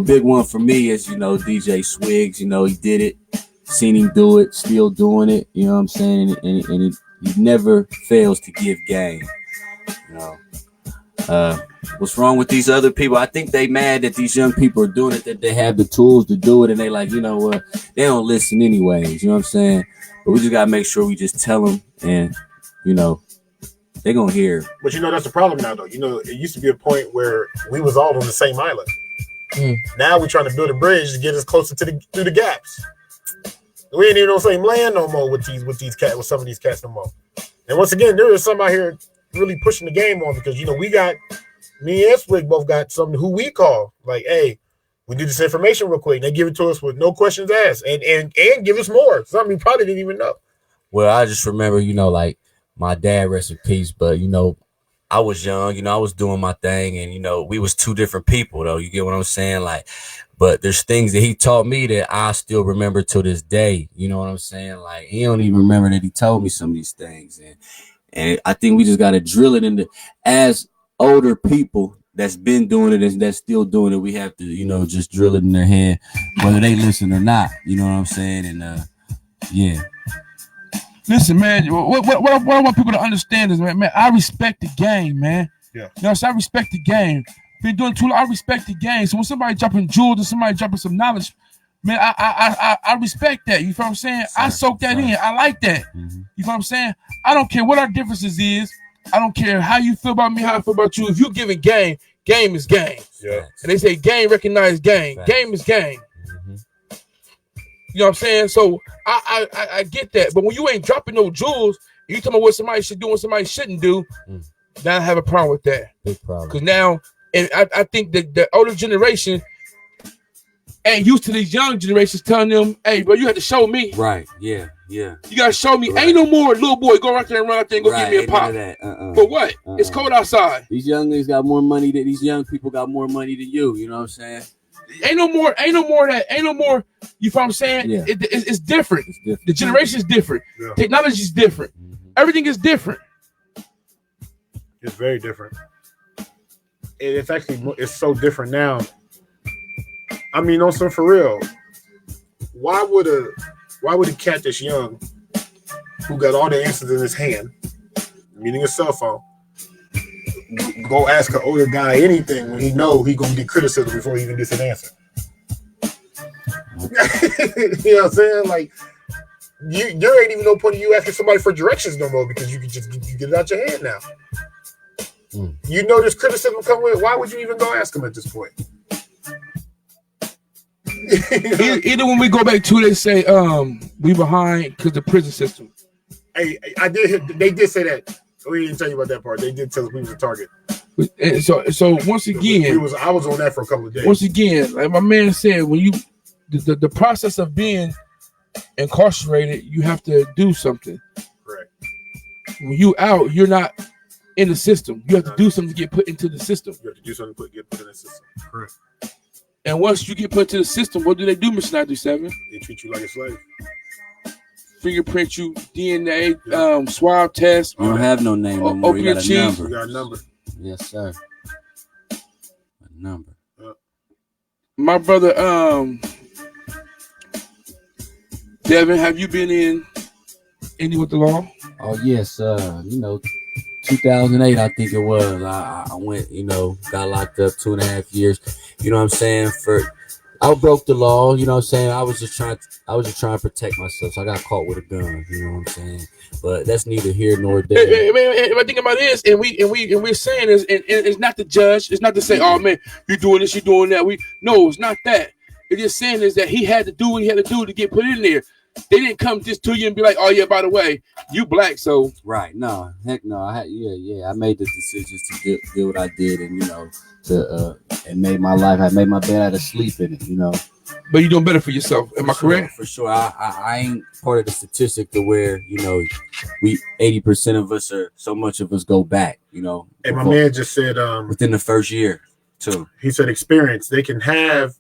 Big one for me is, DJ Swigs. He did it. Seen him do it, still doing it. You know what I'm saying? And he never fails to give game. What's wrong with these other people? I think they mad that these young people are doing it, that they have the tools to do it, and they like, you know what? They don't listen anyways. You know what I'm saying? But we just gotta make sure we just tell them, and they gonna hear.
But that's the problem now, though. It used to be a point where we was all on the same island. Now we're trying to build a bridge to get us closer to the gaps. We ain't even on the same land no more with some of these cats no more. And once again, there is some out here really pushing the game on, because we got, me and Swig both got something who we call like, hey, we need this information real quick. They give it to us with no questions asked, and give us more, something we probably didn't even know.
Well, I just remember, like my dad, rest in peace, but I was young, I was doing my thing, and we was two different people, though. You get what I'm saying? Like, but there's things that he taught me that I still remember to this day. You know what I'm saying? Like, he don't even remember that he told me some of these things. And I think we just got to drill it into, as older people that's been doing it and that's still doing it, we have to, just drill it in their head, whether they listen or not. You know what I'm saying? And, yeah.
Listen, man, what I want people to understand is, man, I respect the game, man.
Yeah.
So I respect the game. Been doing too long. I respect the game. So when somebody dropping jewels and somebody dropping some knowledge, man, I respect that. You feel what I'm saying? I soak that in. I like that.
Mm-hmm.
You feel what I'm saying? I don't care what our differences is. I don't care how you feel about me, how I feel about you. If you're giving game, game is game.
Yeah.
And they say game recognize game.
Facts.
Game is game.
Mm-hmm.
You know what I'm saying? So I get that. But when you ain't dropping no jewels, you talking about what somebody should do and somebody shouldn't do, then I have a problem with that.
Big problem.
Because now, and I think that the older generation ain't used to these young generations telling them, hey, bro, you have to show me.
Right. Yeah.
You got to show me.
Right.
Ain't no more little boy, go right there and run out there and go give me a pop. For what? It's cold outside.
These young niggas got more money than these young people got more money than you. You know what I'm saying?
Ain't no more. You feel what I'm saying?
Yeah.
It's different.
It's different.
The generation is different.
Yeah.
Technology is different.
Mm-hmm.
Everything is different.
It's very different. It's so different now. I mean, on some for real. Why would a cat that's young, who got all the answers in his hand, meaning a cell phone, go ask an older guy anything when he know he gonna get criticism before he even gets an answer. You know what I'm saying? Like there ain't even no point in you asking somebody for directions no more because you can just get it out your hand now. You know this criticism come with. Why would you even go ask him at this point?
Either when we go back to, they say we behind because the prison system.
Hey, I did hear, they did say that. We didn't tell you about that part. They did tell us we was a target.
And so once again,
I was on that for a couple of days.
Once again, like my man said, when you the process of being incarcerated, you have to do something.
Correct.
When you out, you're not in the system. You have to do something to get put into the system.
You have to do something to get put in the system. Correct.
And once you get put into the system, what do they do, Mr. 97?
They treat you like a slave.
Fingerprint you, DNA, swab test.
You don't have no name no more. You got a number.
You got a number.
Yes, sir. A number.
My brother, Devin, have you been in any with the law?
Oh yes, 2008, I think it was. I went, got locked up 2.5 years. You know what I'm saying? I broke the law. You know what I'm saying? I was just trying to protect myself. So I got caught with a gun. You know what I'm saying? But that's neither here nor there.
If I think about this, and we're saying this, and it's not to judge. It's not to say, oh man, you're doing this, you're doing that. No, it's not that. It's just saying is that he had to do what he had to do to get put in there. They didn't come just to you and be like, oh yeah, by the way, you black, so
right. No, heck no. I made the decisions to do what I did, and and made my life. I made my bed out of sleep in it,
But you're doing better for yourself. Am I correct?
For sure. I ain't part of the statistic to where, we 80% of us or so much of us go back,
And my man just said
within the first year too.
He said experience. They can answer,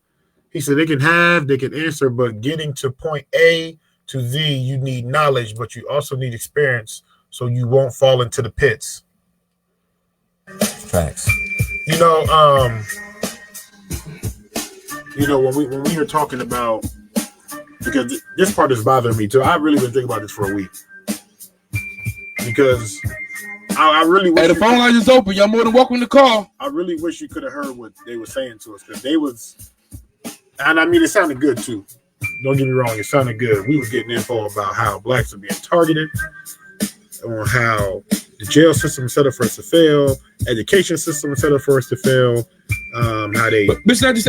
but getting to point A to Z, you need knowledge, but you also need experience so you won't fall into the pits.
Facts.
When we were talking about, because this part is bothering me too. I really been thinking about this for a week because I really wish
the phone line is open. Y'all more than welcome to call.
I really wish you could have heard what they were saying to us because they was, and I mean it sounded good too. Don't get me wrong, it sounded good. We were getting info about how blacks are being targeted, on how the jail system is set up for us to fail, education system is set up for us to fail. How they,
but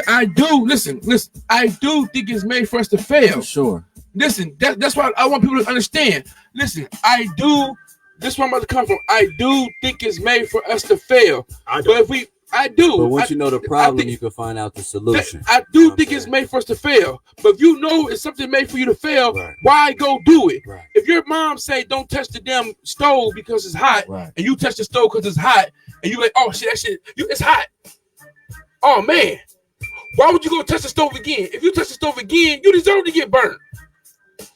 I do think it's made for us to fail.
For sure.
Listen, that's why I want people to understand. Listen, this is where I'm about to come from. I do think it's made for us to fail.
But
once you know the problem, you can find out the solution.
I do think it's made for us to fail. But if you know it's something made for you to fail,
right,
why go do it?
Right.
If your mom say don't touch the damn stove because it's hot,
right,
and you touch the stove because it's hot, and you like, oh shit, it's hot. Oh man, why would you go touch the stove again? If you touch the stove again, you deserve to get burnt.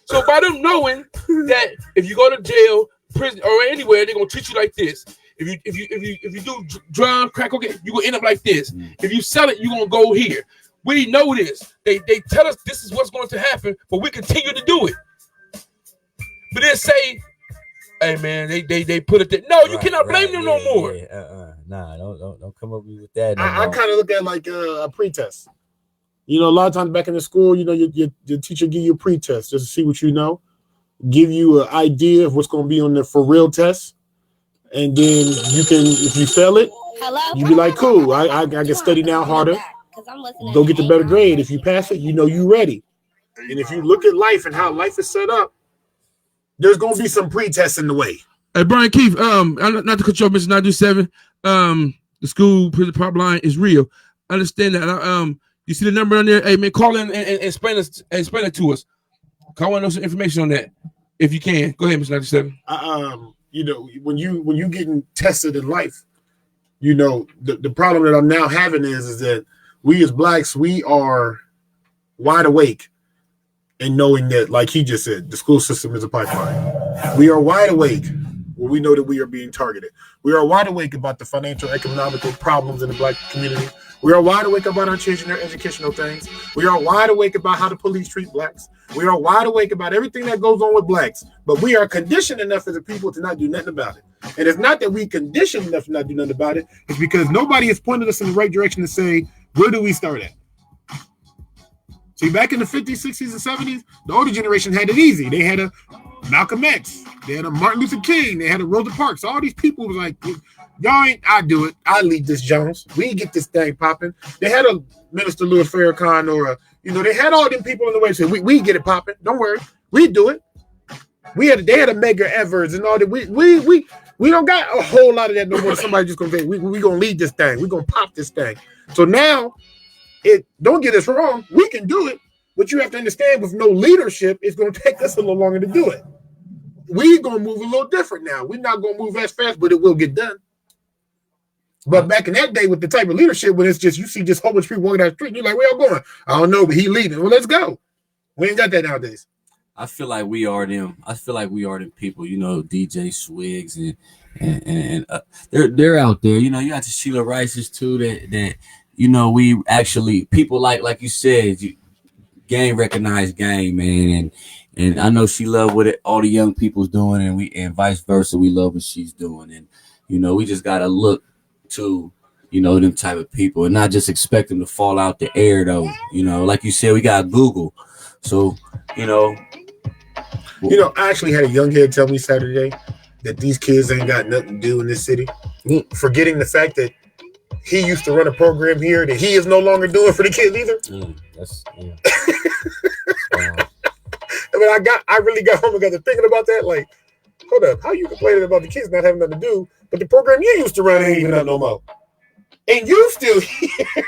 So by them knowing that if you go to jail, prison, or anywhere, they're gonna treat you like this. If you do drugs, crack cocaine, you gonna end up like this. If you sell it, you gonna go here. We know this. They tell us this is what's going to happen, but we continue to do it. But then say, hey man, they put it there. No, you cannot blame them no more.
Nah, don't come up with that.
I kind of look at it like a pretest. A lot of times back in the school, your teacher give you a pretest just to see what you know, give you an idea of what's going to be on the for real test, and then you can, if you fail it, you be like, cool, I can study now harder, go get the better grade. If you pass it, you ready. And if you look at life and how life is set up, there's going to be some pre-tests in the way.
Hey, Brian Keith, not to cut you off, Mr. 927, the school prison pop line is real. I understand that. You see the number on there? Hey, man, call in and explain it to us. I want to know some information on that, if you can. Go ahead, Mr. 97.
When you getting tested in life, the problem that I'm now having is that we as blacks, we are wide awake and knowing that, like he just said, the school system is a pipeline. We are wide awake when we know that we are being targeted. We are wide awake about the financial, economical problems in the black community. We are wide awake about our children, their educational things. We are wide awake about how the police treat blacks. We are wide awake about everything that goes on with blacks. But we are conditioned enough as a people to not do nothing about it. And it's not that we conditioned enough to not do nothing about it. It's because nobody has pointed us in the right direction to say, where do we start at? See, back in the 50s, 60s, and 70s, the older generation had it easy. They had a Malcolm X. They had a Martin Luther King. They had a Rosa Parks. All these people was like, y'all ain't, I do it. I lead this Jones. We get this thing popping. They had a Minister Louis Farrakhan or a, they had all them people in the way. So we get it popping. Don't worry. We do it. They had a Medgar Evers and all that. We don't got a whole lot of that no more. Somebody just gonna say, we gonna lead this thing. We gonna pop this thing. So now, don't get us wrong. We can do it. But you have to understand, with no leadership, it's going to take us a little longer to do it. We're going to move a little different now. We're not going to move as fast, but it will get done. But back in that day, with the type of leadership, when it's just, you see just a whole bunch of people walking down the street, and you're like, where y'all going? I don't know, but he leading. Well, let's go. We ain't got that nowadays.
I feel like we are them. I feel like we are them people, DJ Swigs and they're out there. You got the Sheila Rices too that we actually, people like you said, game recognized game, man, and I know she love what all the young people's doing, and vice versa, we love what she's doing, and we just gotta look to them type of people and not just expect them to fall out the air though. Like you said, we got Google, so I
actually had a young kid tell me Saturday that these kids ain't got nothing to do in this city, forgetting the fact that he used to run a program here that he is no longer doing for the kids either. I really got home and got to thinking about that. Like, hold up, how you complaining about the kids not having nothing to do, but the program you used to run ain't even up no more, and you still here?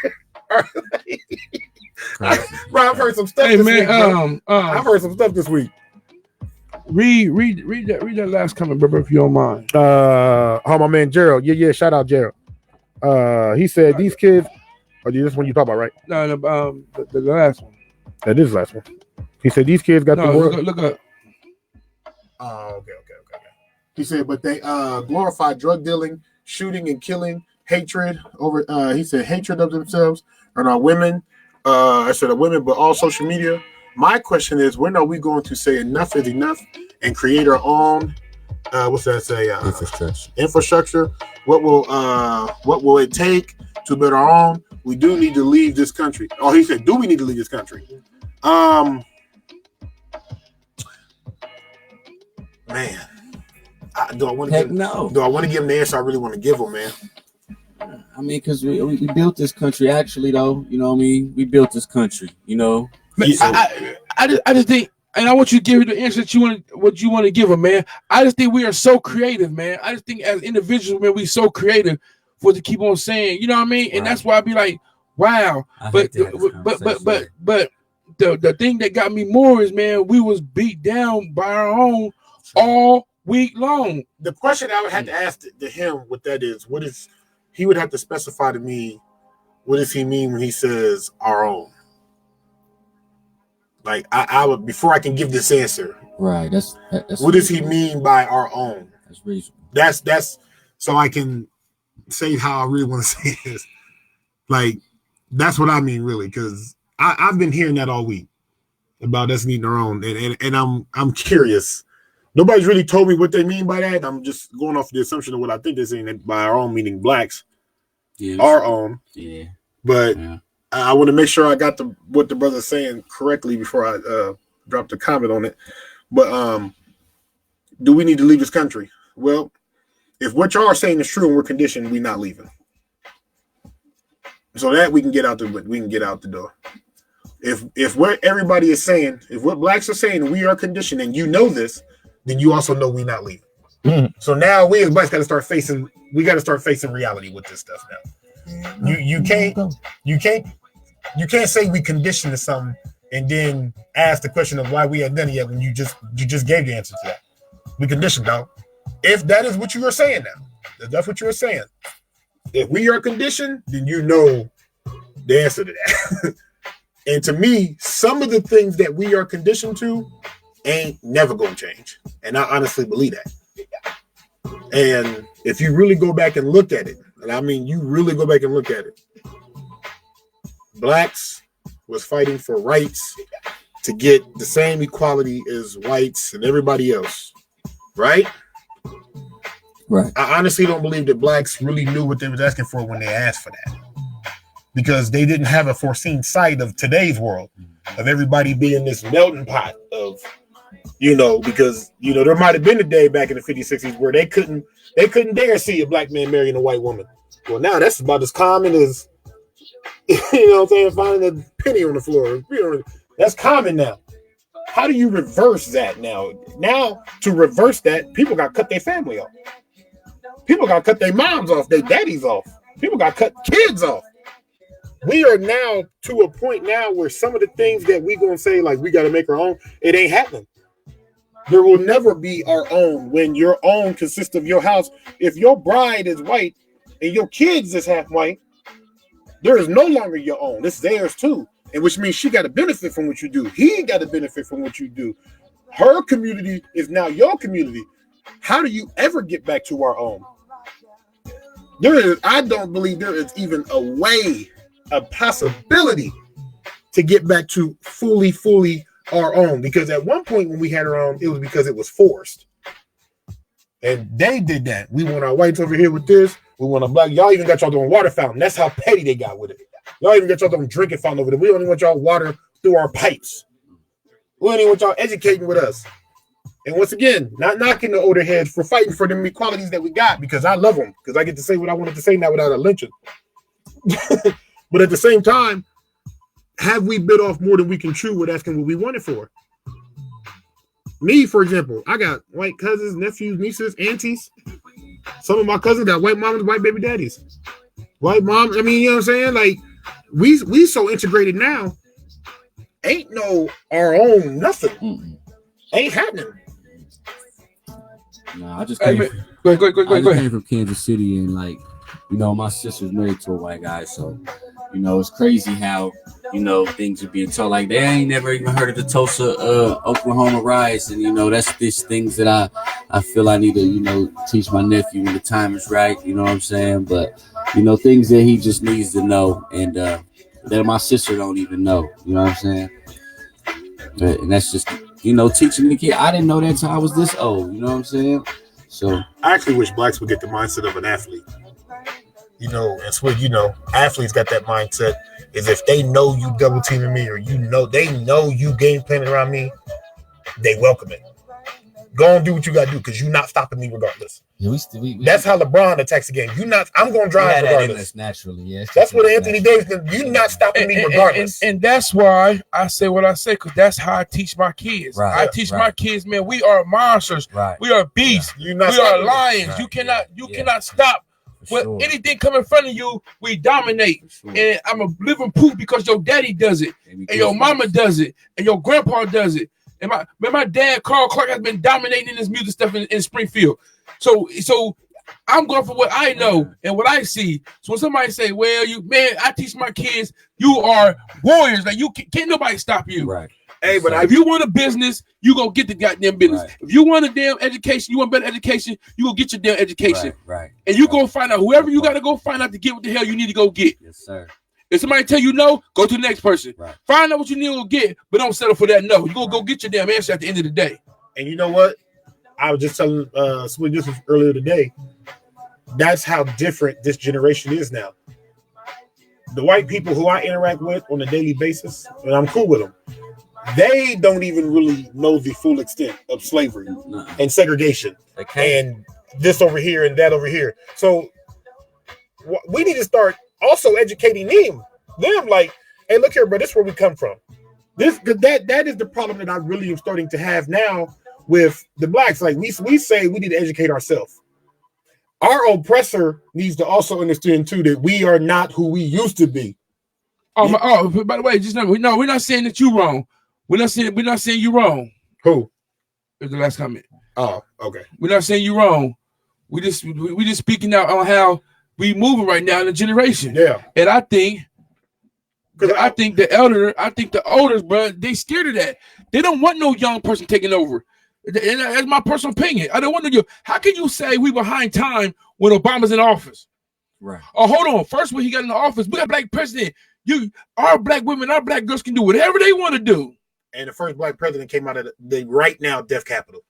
Bro, I've heard some stuff.
Hey
this
man,
week, I've heard some stuff this week.
Read that last comment, brother, if you don't mind.
My man Gerald. Yeah. Shout out Gerald. He said these kids. Oh, this one you talk about, right?
No, the last one.
That is the last one. He said these kids got the world.
Look up.
Okay. He said, but they glorify drug dealing, shooting, and killing, hatred over. He said hatred of themselves and our women. I said of women, but all social media. My question is, when are we going to say enough is enough and create our own? What's that say? Infrastructure. What will it take to build our own? We do need to leave this country. Oh, he said, do we need to leave this country? Man, do I want to give him the answer I really want to give him, man?
I mean, because we built this country. Actually, though, we built this country.
I just think. And I want you to give the answer that you want to give them, man. I just think we are so creative, man. I just think as individuals, man, we so creative for to keep on saying, you know what I mean? And that's why I be like, wow. But the thing that got me more is, man, we was beat down by our own all week long.
The question I would have to ask to him what that is, he would have to specify to me, what does he mean when he says our own? Like I would, before I can give this answer.
Right. That's
what does he mean by our own?
That's reasonable.
That's so I can say how I really want to say this. Like, that's what I mean, really, because I've been hearing that all week about us needing our own, and I'm curious. Nobody's really told me what they mean by that. I'm just going off the assumption of what I think they're saying, that by our own meaning blacks.
Yes.
Our own.
Yeah.
But I want to make sure I got what the brother's saying correctly before I dropped a comment on it. But do we need to leave this country? Well, if what y'all are saying is true and we're conditioned, we're not leaving. So that we can get out the door. If what everybody is saying, if what blacks are saying, we are conditioned, and you know this, then you also know we're not leaving. So now we as blacks got to start facing reality with this stuff now. You can't say we conditioned to something and then ask the question of why we hadn't done it yet when you just gave the answer to that. We conditioned, dog. If that is what you are saying now, if that's what you are saying. If we are conditioned, then you know the answer to that. And to me, some of the things that we are conditioned to ain't never gonna change. And I honestly believe that. And if you really go back and look at it, and I mean you really go back and look at it, blacks was fighting for rights to get the same equality as whites and everybody else, right?
Right.
I honestly don't believe that blacks really knew what they was asking for when they asked for that, because they didn't have a foreseen sight of today's world, of everybody being this melting pot of, because there might have been a day back in the 50s, 60s where they couldn't dare see a black man marrying a white woman. Well, now that's about as common as, finding a penny on the floor. That's common now. How do you reverse that now? Now, to reverse that, people got to cut their family off. People got to cut their moms off, their daddies off. People got to cut kids off. We are now to a point now where some of the things that we going to say, like we got to make our own, it ain't happening. There will never be our own when your own consists of your house. If your bride is white and your kids is half white, there is no longer your own. It's theirs too. And which means she got to benefit from what you do. He got to benefit from what you do. Her community is now your community. How do you ever get back to our own? I don't believe there is even a possibility to get back to fully our own. Because at one point when we had our own, it was because it was forced. And they did that. We want our whites over here with this. We want our black. Y'all even got y'all doing water fountain. That's how petty they got with it. Y'all even got y'all doing drinking fountain over there. We don't even want y'all water through our pipes. We don't even want y'all educating with us. And once again, not knocking the older heads for fighting for them equalities that we got, because I love them, because I get to say what I wanted to say now without a lynching. But at the same time, have we bit off more than we can chew with asking what we wanted for? Me, for example, I got white cousins, nephews, nieces, aunties. Some of my cousins got white mamas, white baby daddies. White mom, you know what I'm saying? Like, we so integrated now, ain't no our own nothing. Ain't happening.
Nah, I just
Hey,
came,
man, go ahead.
came from Kansas City, and my sister's married to a white guy, so it's crazy how things are being told. Like, they ain't never even heard of the Tulsa, Oklahoma riots, and that's these things that I feel I need to teach my nephew when the time is right. You know what I'm saying? But things that he just needs to know, and that my sister don't even know. You know what I'm saying? And that's just teaching the kid. I didn't know that until I was this old. You know what I'm saying? So
I actually wish blacks would get the mindset of an athlete. And so athletes got that mindset, is if they know you double teaming me, or they know you game planning around me, they welcome it. Go and do what you got to do, because you're not stopping me regardless.
Yeah,
that's how LeBron attacks the game. I'm going to drive regardless.
Naturally, yeah.
That's what Anthony Davis did. You're not stopping me regardless.
And that's why I say what I say, because that's how I teach my kids.
Right,
I teach my kids, man, we are monsters.
Right.
We are beasts.
Yeah.
We are lions.
Right.
You cannot stop. When anything come in front of you, we dominate. Sure. And I'm a living proof, because your daddy does it, and your mama does it, and your grandpa does it. And my dad, Carl Clark, has been dominating this music stuff in Springfield. So I'm going for what I know and what I see. So when somebody say, well, I teach my kids, you are warriors. Like, can't nobody stop you.
Right.
Hey, but
if you want a business, you go get the goddamn business.
Right.
If you want a damn education, you want better education, you go get your damn education.
Right.
And you go find out whoever you got to go find out to get what the hell you need to go get.
Yes, sir.
If somebody tell you no, go to the next person.
Right.
Find out what you need to get, but don't settle for that no. You go get your damn answer at the end of the day.
And you know what? I was just telling Swig this earlier today. That's how different this generation is now. The white people who I interact with on a daily basis, and I'm cool with them, they don't even really know the full extent of slavery and segregation and this over here and that over here. So we need to start also educating them like, hey, look here, bro, this is where we come from. That is the problem that I really am starting to have now with the blacks. Like, we say we need to educate ourselves. Our oppressor needs to also understand too that we are not who we used to be.
Oh, by the way, just know, we're not saying that you're wrong. We're not saying you're wrong.
Who?
Is the last comment.
Oh, okay.
We're not saying you're wrong. We just speaking out on how we moving right now in the generation.
Yeah.
And I think the elders, bro, they scared of that. They don't want no young person taking over. And that's my personal opinion. I don't want to. How can you say we behind time when Obama's in office?
Right.
Oh, hold on. First, when he got in the office, we got a black president. Our black women, our black girls can do whatever they want to do.
And the first black president came out of the right now death capital,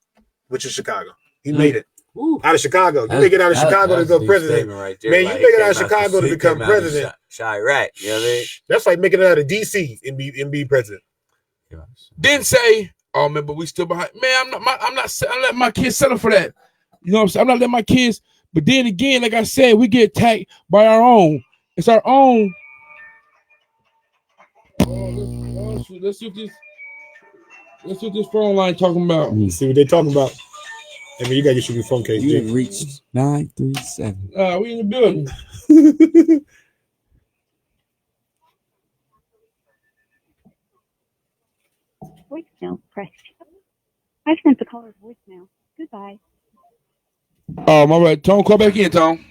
which is Chicago. He made it.
Ooh.
Out of Chicago. You make it out of Chicago to go president.
Right there.
Man,
like,
you make it out of Chicago to become president.
Chirac, you know what I mean?
That's like making it out of DC and be president.
Didn't say, oh man, but we still behind. Man, I'm not letting my kids settle for that. You know what I'm saying? I'm not letting my kids, but then again, like I said, we get attacked by our own. It's our own. Let's see what this phone line talking about.
See what they talking about. I mean, you gotta get your new phone case.
You have reached 937.
We in the building.
Voicemail, press. I sent the caller voicemail. Goodbye.
Oh, my right. Tone, call back in, Tone.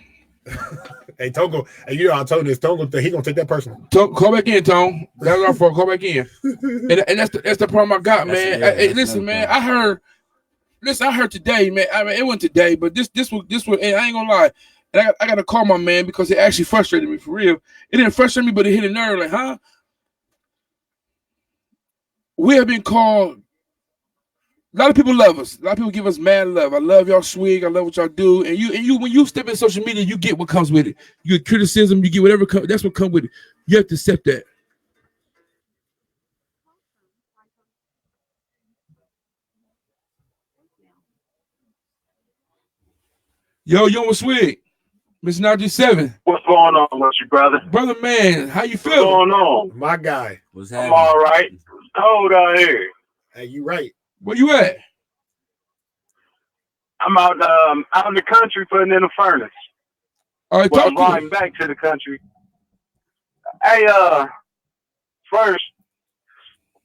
Hey, Tongo. Hey, you know I told this. Tongo, he gonna take that personal.
Call back in, Tone. That's our fault. Call back in. And that's the problem I got, man. Hey, listen, man. I heard today, man. I mean, it wasn't today, but this was. And I ain't gonna lie. And I got to call my man because it actually frustrated me for real. It didn't frustrate me, but it hit a nerve. Like, huh? We have been called. A lot of people love us. A lot of people give us mad love. I love y'all swig. I love what y'all do. And you when you step in social media, you get what comes with it. You get criticism. You get whatever comes. That's what comes with it. You have to accept that. Yo, with swig. Mr. 97.
What's going on with you, brother?
Brother, man, how you
What's
feeling?
going on?
My guy.
What's
I'm
happening?
all right. It's cold out here.
Hey, you right.
Where you at?
I'm out in the country putting in a furnace.
All right,
Well,
talk
I'm
to me.
riding back to the country. Hey, first,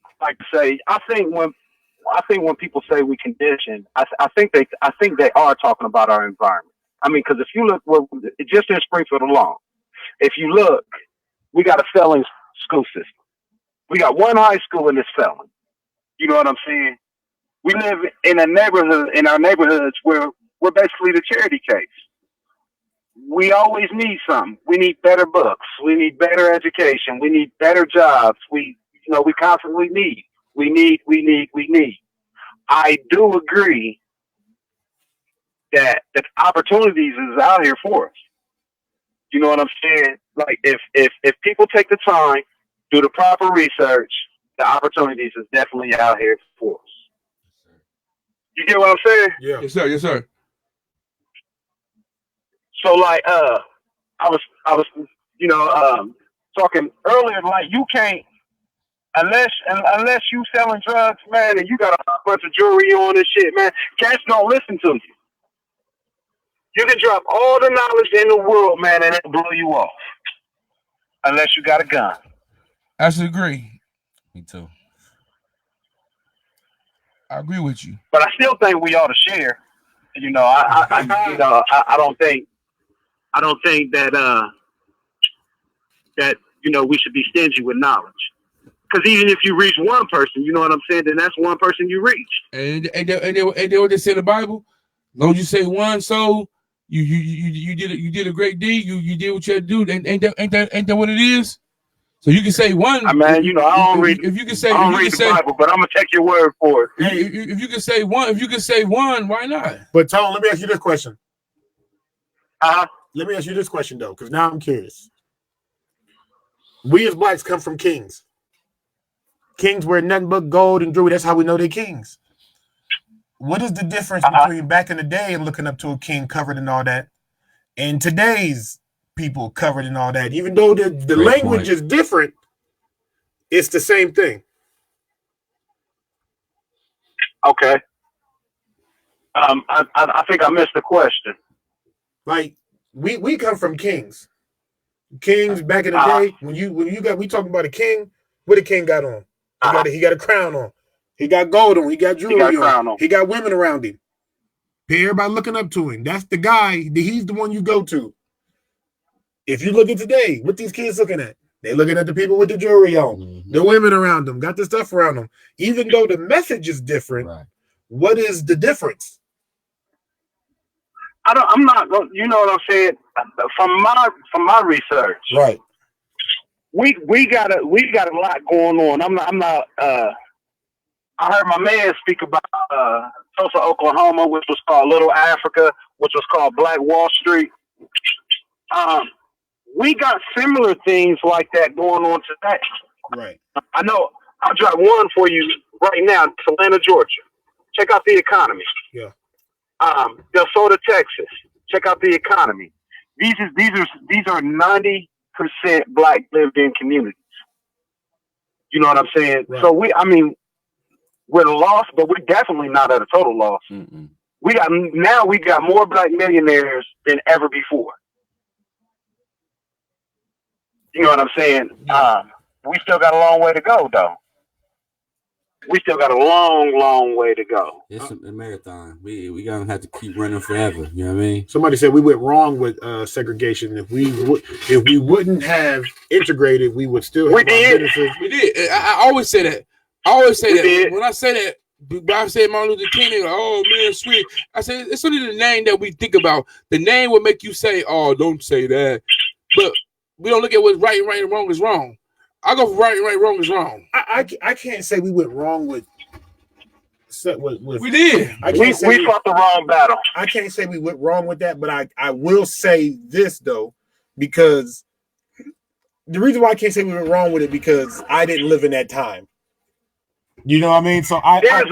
I'd like to say, I think when people say we condition, I think they are talking about our environment. I mean, because if you look, just in Springfield alone, if you look, we got a failing school system. We got one high school in this failing. You know what I'm saying? We live in our neighborhoods where we're basically the charity case. We always need something. We need better books. We need better education. We need better jobs. We constantly need. We need. I do agree that the opportunities is out here for us. You know what I'm saying? Like if people take the time, do the proper research, the opportunities is definitely out here for us. You get what I'm saying?
Yeah.
Yes, sir. Yes, sir.
So like I was talking earlier, like you can't unless you selling drugs, man, and you got a bunch of jewelry on and shit, man, cats don't listen to you. You can drop all the knowledge in the world, man, and it'll blow you off. Unless you got a gun.
I should agree.
Me too.
I agree with you.
But I still think we ought to share. You know, I don't think that we should be stingy with knowledge. Because even if you reach one person, you know what I'm saying, then that's one person you reach.
And they what they say in the Bible? As long as you say one soul, you did a great deed. You did what you had to do. Ain't that what it is? So you can say one.
I mean, I don't read. If you can say, I don't read the Bible, but I'm gonna take your word for it.
If you can say one, why not?
But Tone, let me ask you this question.
Uh-huh.
Let me ask you this question though, because now I'm curious. We as blacks come from kings. Kings wear nothing but gold and jewelry. That's how we know they're kings. What is the difference between back in the day and looking up to a king covered in all that, and today's people covered in all that? Even though the language is different, it's the same thing.
Okay. I think I missed the question.
Like we come from kings. Kings back in the day, we talking about a king, what the king got on? He got a crown on. He got gold on. He got jewelry on. He got women around him. Everybody looking up to him. That's the guy. He's the one you go to. If you look at today, what these kids looking at? They're looking at the people with the jewelry on, the women around them, got the stuff around them. Even though the message is different, what is the difference?
I'm not. You know what I'm saying? From my research,
right?
We got a lot going on. I'm not. I heard my man speak about Tulsa, Oklahoma, which was called Little Africa, which was called Black Wall Street. We got similar things like that going on today.
Right.
I know. I'll drop one for you right now. It's Atlanta, Georgia. Check out the economy.
Yeah.
DeSoto, Texas. Check out the economy. These are 90% Black lived-in communities. You know what I'm saying?
Right.
So we're a loss, but we're definitely not at a total loss.
Mm-mm.
We got more Black millionaires than ever before. You know what I'm saying? We still got a long way to go, though. We still got a long, long way to go.
It's a marathon. We gonna have to keep running forever. You know what I mean?
Somebody said we went wrong with segregation. If we wouldn't have integrated, we would still have
We did.
businesses.
We did. I always say that. I always say
We
that.
did.
When I say that, I say Martin Luther King, they go, oh man, sweet. I say it's only the name that we think about. The name will make you say, oh, don't say that. But we don't look at what's right, and wrong is wrong. I go for right, wrong is wrong.
I can't say we went wrong with
We did.
I
We
can't say
fought the wrong battle.
I can't say we went wrong with that, but I will say this though, because the reason why I can't say we went wrong with it because I didn't live in that time. You know what I mean? So
there's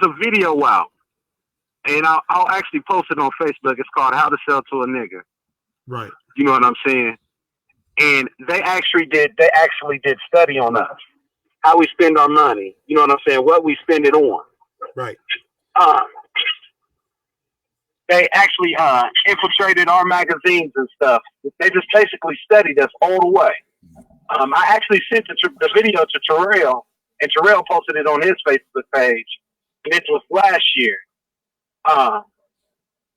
a video out, and I'll actually post it on Facebook. It's called "How to Sell to a Nigga."
right.
You know what I'm saying? And they actually did study on us, how we spend our money. You know what I'm saying? What we spend it on.
Right.
They actually infiltrated our magazines and stuff. They just basically studied us all the way. I actually sent the video to Terrell, and Terrell posted it on his Facebook page, and it was last year.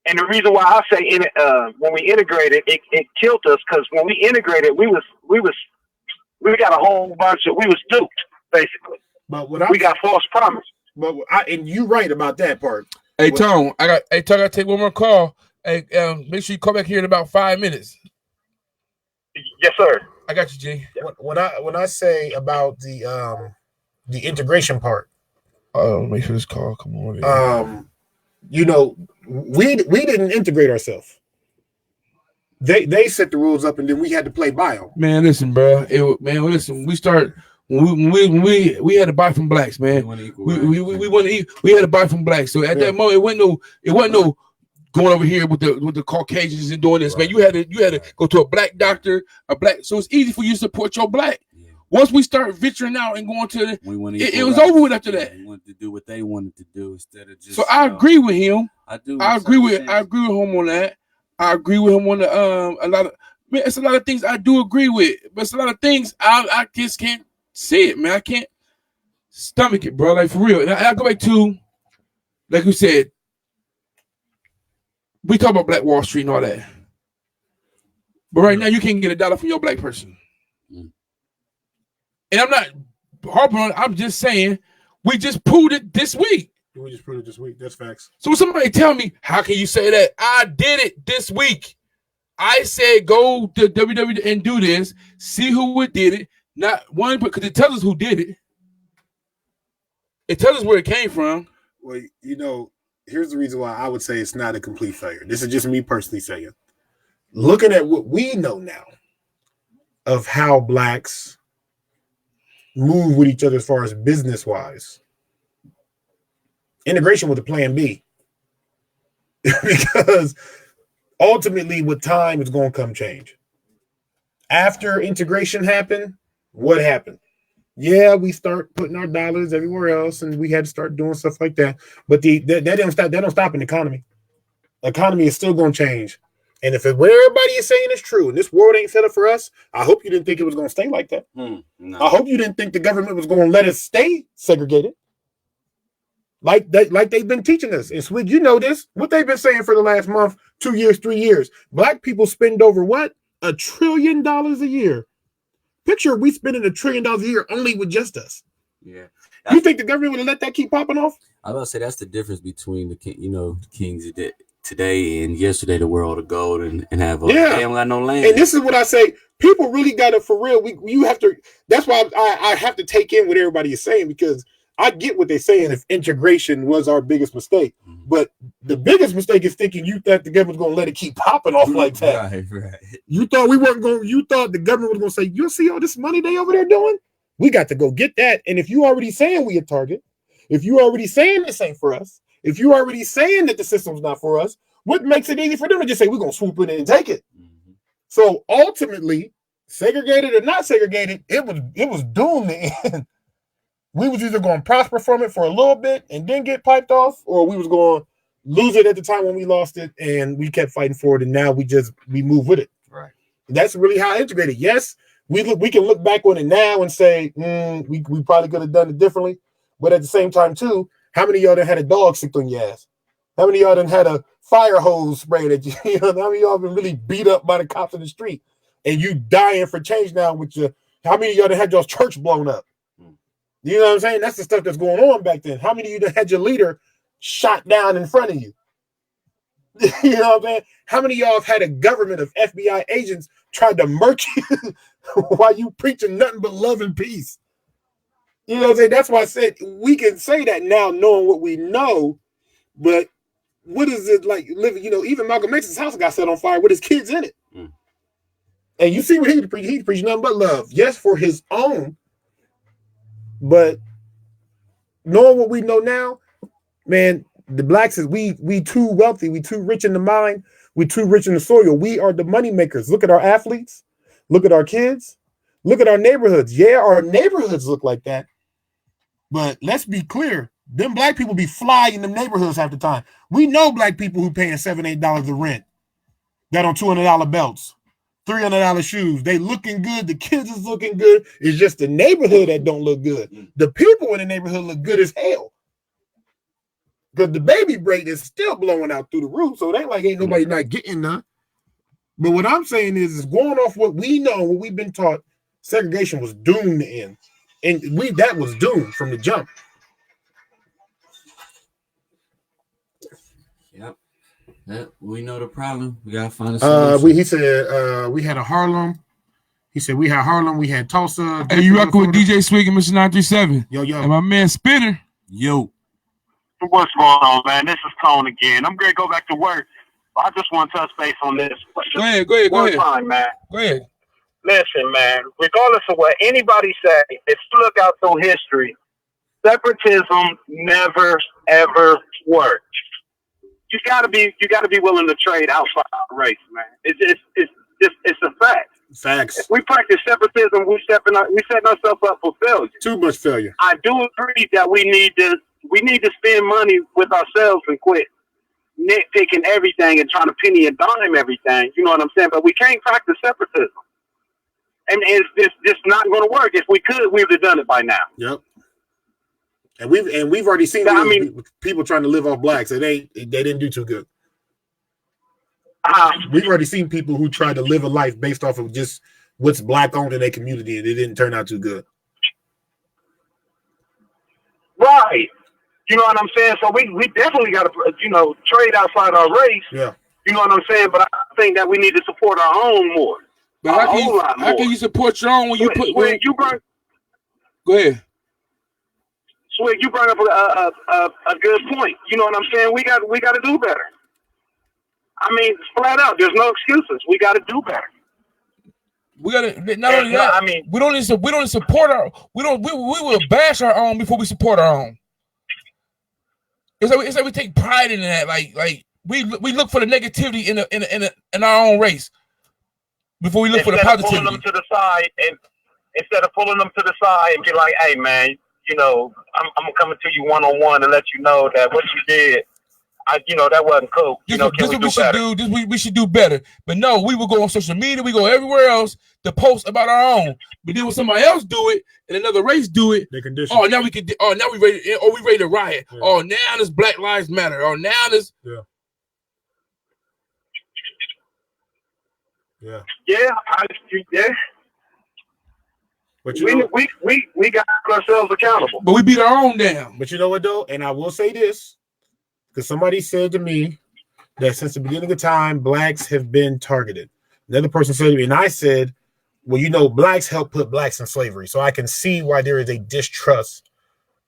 And the reason why I say when we integrated, it killed us because when we integrated, we got a whole bunch of we was duped basically.
But
we got false promise.
But and you're right about that part.
Hey Tone, I gotta take one more call. Hey, make sure you call back here in about 5 minutes.
Yes, sir.
I got you, G.
When I say about the integration part,
make sure this call come on.
you know, we didn't integrate ourselves. They set the rules up, and then we had to play by them.
Man, listen, bro. Listen. We start when we had to buy from blacks, man. We had to buy from blacks. So at that moment, it wasn't no going over here with the Caucasians and doing this, man. You had to go to a black doctor, so it's easy for you to support your black. Yeah. Once we start venturing out and going to it was over with after that.
We wanted to do what they wanted to do instead of just.
So I agree with him.
I do.
I agree with him on that. I agree with him on the a lot of. Man, it's a lot of things I do agree with, but it's a lot of things I just can't see it, man. I can't stomach it, bro. Like for real. And I go back to, like you said, we talk about Black Wall Street and all that, but right now you can't get $1 from your black person. And I'm not harping on it. I'm just saying we just proved it this week.
We just proved it this week. That's facts.
So somebody tell me, how can you say that? I did it this week. I said go to WW and do this. See who did it. Not one, because it tells us who did it. It tells us where it came from.
Well, you know, here's the reason why I would say it's not a complete failure. This is just me personally saying. Looking at what we know now of how blacks move with each other as far as business-wise, integration with the plan B. Because ultimately, with time, it's going to come change. After integration happened, what happened? Yeah, we start putting our dollars everywhere else, and we had to start doing stuff like that. But that don't stop an economy. The economy is still going to change. And if what everybody is saying is true, and this world ain't set up for us, I hope you didn't think it was going to stay like that.
No.
I hope you didn't think the government was going to let us stay segregated. Like they've been teaching us. And Swig, you know this. What they've been saying for the last month, 2 years, 3 years. Black people spend over what? $1 trillion a year. Picture we spending $1 trillion a year only with just us.
Yeah.
You think the government would have let that keep popping off?
I was about to say that's the difference between the kings that today and yesterday, the world of gold and have they don't got no land.
And this is what I say. People really got to, for real. You have to. That's why I have to take in what everybody is saying, because I get what they're saying if integration was our biggest mistake. But the biggest mistake is thinking you thought the government was going to let it keep popping off like that.
Right.
You thought we weren't going. You thought the government was going to say, "You see all this money they over there doing? We got to go get that." And if you already saying we a target, if you already saying this ain't for us, if you already saying that the system's not for us, what makes it easy for them to just say we're going to swoop in and take it? So ultimately, segregated or not segregated, it was doomed to end. We was either going to prosper from it for a little bit and then get piped off, or we was going to lose it at the time when we lost it, and we kept fighting for it, and now we move with it.
Right.
That's really how I integrated. Yes, we can look back on it now and say we probably could have done it differently, but at the same time too, how many of y'all done had a dog sick on your ass? How many of y'all done had a fire hose sprayed at you? How many of y'all been really beat up by the cops in the street, and you dying for change now with your? How many of y'all done had y'all's church blown up? You know what I'm saying? That's the stuff that's going on back then. How many of you had your leader shot down in front of you? You know what I'm saying? How many of y'all have had a government of FBI agents tried to murk you while you preaching nothing but love and peace? You know what I'm saying? That's why I said we can say that now knowing what we know, but what is it like living? You know, even Malcolm X's house got set on fire with his kids in it. And you see what he preached. He preached nothing but love. Yes, for his own. But knowing what we know now, man, the blacks is we too wealthy, we too rich in the mind, we too rich in the soil. We are the money makers. Look at our athletes, look at our kids, look at our neighborhoods. Yeah, our neighborhoods look like that. But let's be clear, them black people be flying in them neighborhoods half the time. We know black people who paying $7-8 of rent, got on $200 belts. $300 shoes. They looking good. The kids is looking good. It's just the neighborhood that don't look good. The people in the neighborhood look good as hell. Because the baby rate is still blowing out through the roof. So they like ain't nobody not getting none. But what I'm saying is going off what we know, what we've been taught, segregation was doomed to end. And that was doomed from the jump.
Yep. We know the problem. We gotta find a solution.
He said we had a Harlem. He said we had Harlem. We had Tulsa.
Hey, you rocking with DJ Swig and Mr. 937?
Yo.
And my man Spinner.
Yo.
What's going on, man? This is Tone again. I'm going to go back to work. I just want to touch base on this.
Go ahead.
One time, man.
Go ahead.
Listen, man, regardless of what anybody say, if you look out through history, separatism never, ever worked. You gotta be willing to trade outside the race, man. It's a fact.
Facts.
If we practice separatism, we setting ourselves up for failure.
Too much failure.
I do agree that we need to spend money with ourselves and quit nitpicking everything and trying to penny and dime everything. You know what I'm saying? But we can't practice separatism. And it's just not going to work. If we could, we would have done it by now.
Yep. And we've already seen people trying to live off blacks. They didn't do too good. We've already seen people who tried to live a life based off of just what's black owned in their community, and it didn't turn out too good.
Right. You know what I'm saying? So we definitely got to, trade outside our race.
Yeah.
You know what I'm saying? But I think that we need to support our own more.
But how can you support your own when you put? Go ahead.
Swig, you brought up a good point. You know what I'm saying? We got to do better. I mean, flat out, there's no excuses. We got to do better.
We got to not only that. I mean, we don't support our. We will bash our own before we support our own. It's like we take pride in that. Like we look for the negativity in our own race before we look for the positivity.
Pulling them to the side instead of pulling them to the side and be like, "Hey, man, I'm coming to you one-on-one to let you know that what you did, that wasn't cool.
This what we should do. We should do better. But no, we will go on social media. We go everywhere else to post about our own. But then when somebody else do it and another race do it,
they condition.
Oh, now we can. Oh, now we ready to riot. Yeah. Oh, now this Black Lives Matter. Oh, now this.
Yeah.
Yeah. Yeah.
But
we got ourselves accountable.
But we beat our own down.
But you know what though? And I will say this, because somebody said to me that since the beginning of time, blacks have been targeted. Another person said to me, and I said, well, blacks helped put blacks in slavery. So I can see why there is a distrust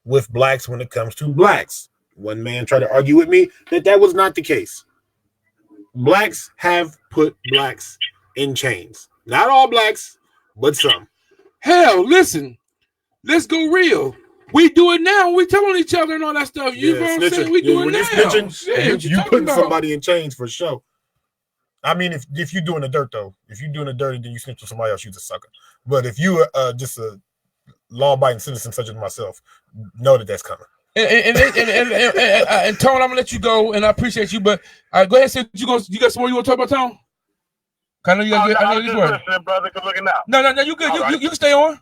with blacks when it comes to blacks. One man tried to argue with me that was not the case. Blacks have put blacks in chains. Not all blacks, but some.
Hell, listen, let's go real. We do it now. We telling each other and all that stuff. You know what I'm saying? We do it now. Shit,
you putting somebody in chains for sure. I mean, if you're doing the dirt though, if you're doing the dirty, then you snitch on somebody else, you're a sucker. But if you just a law-abiding citizen such as myself, know that that's coming.
And Tone, I'm gonna let you go, and I appreciate you. But go ahead and say you got some more you want to talk about, Tone? I know you got. I know you
listening, brother. Good looking out.
No, you good. You can stay on.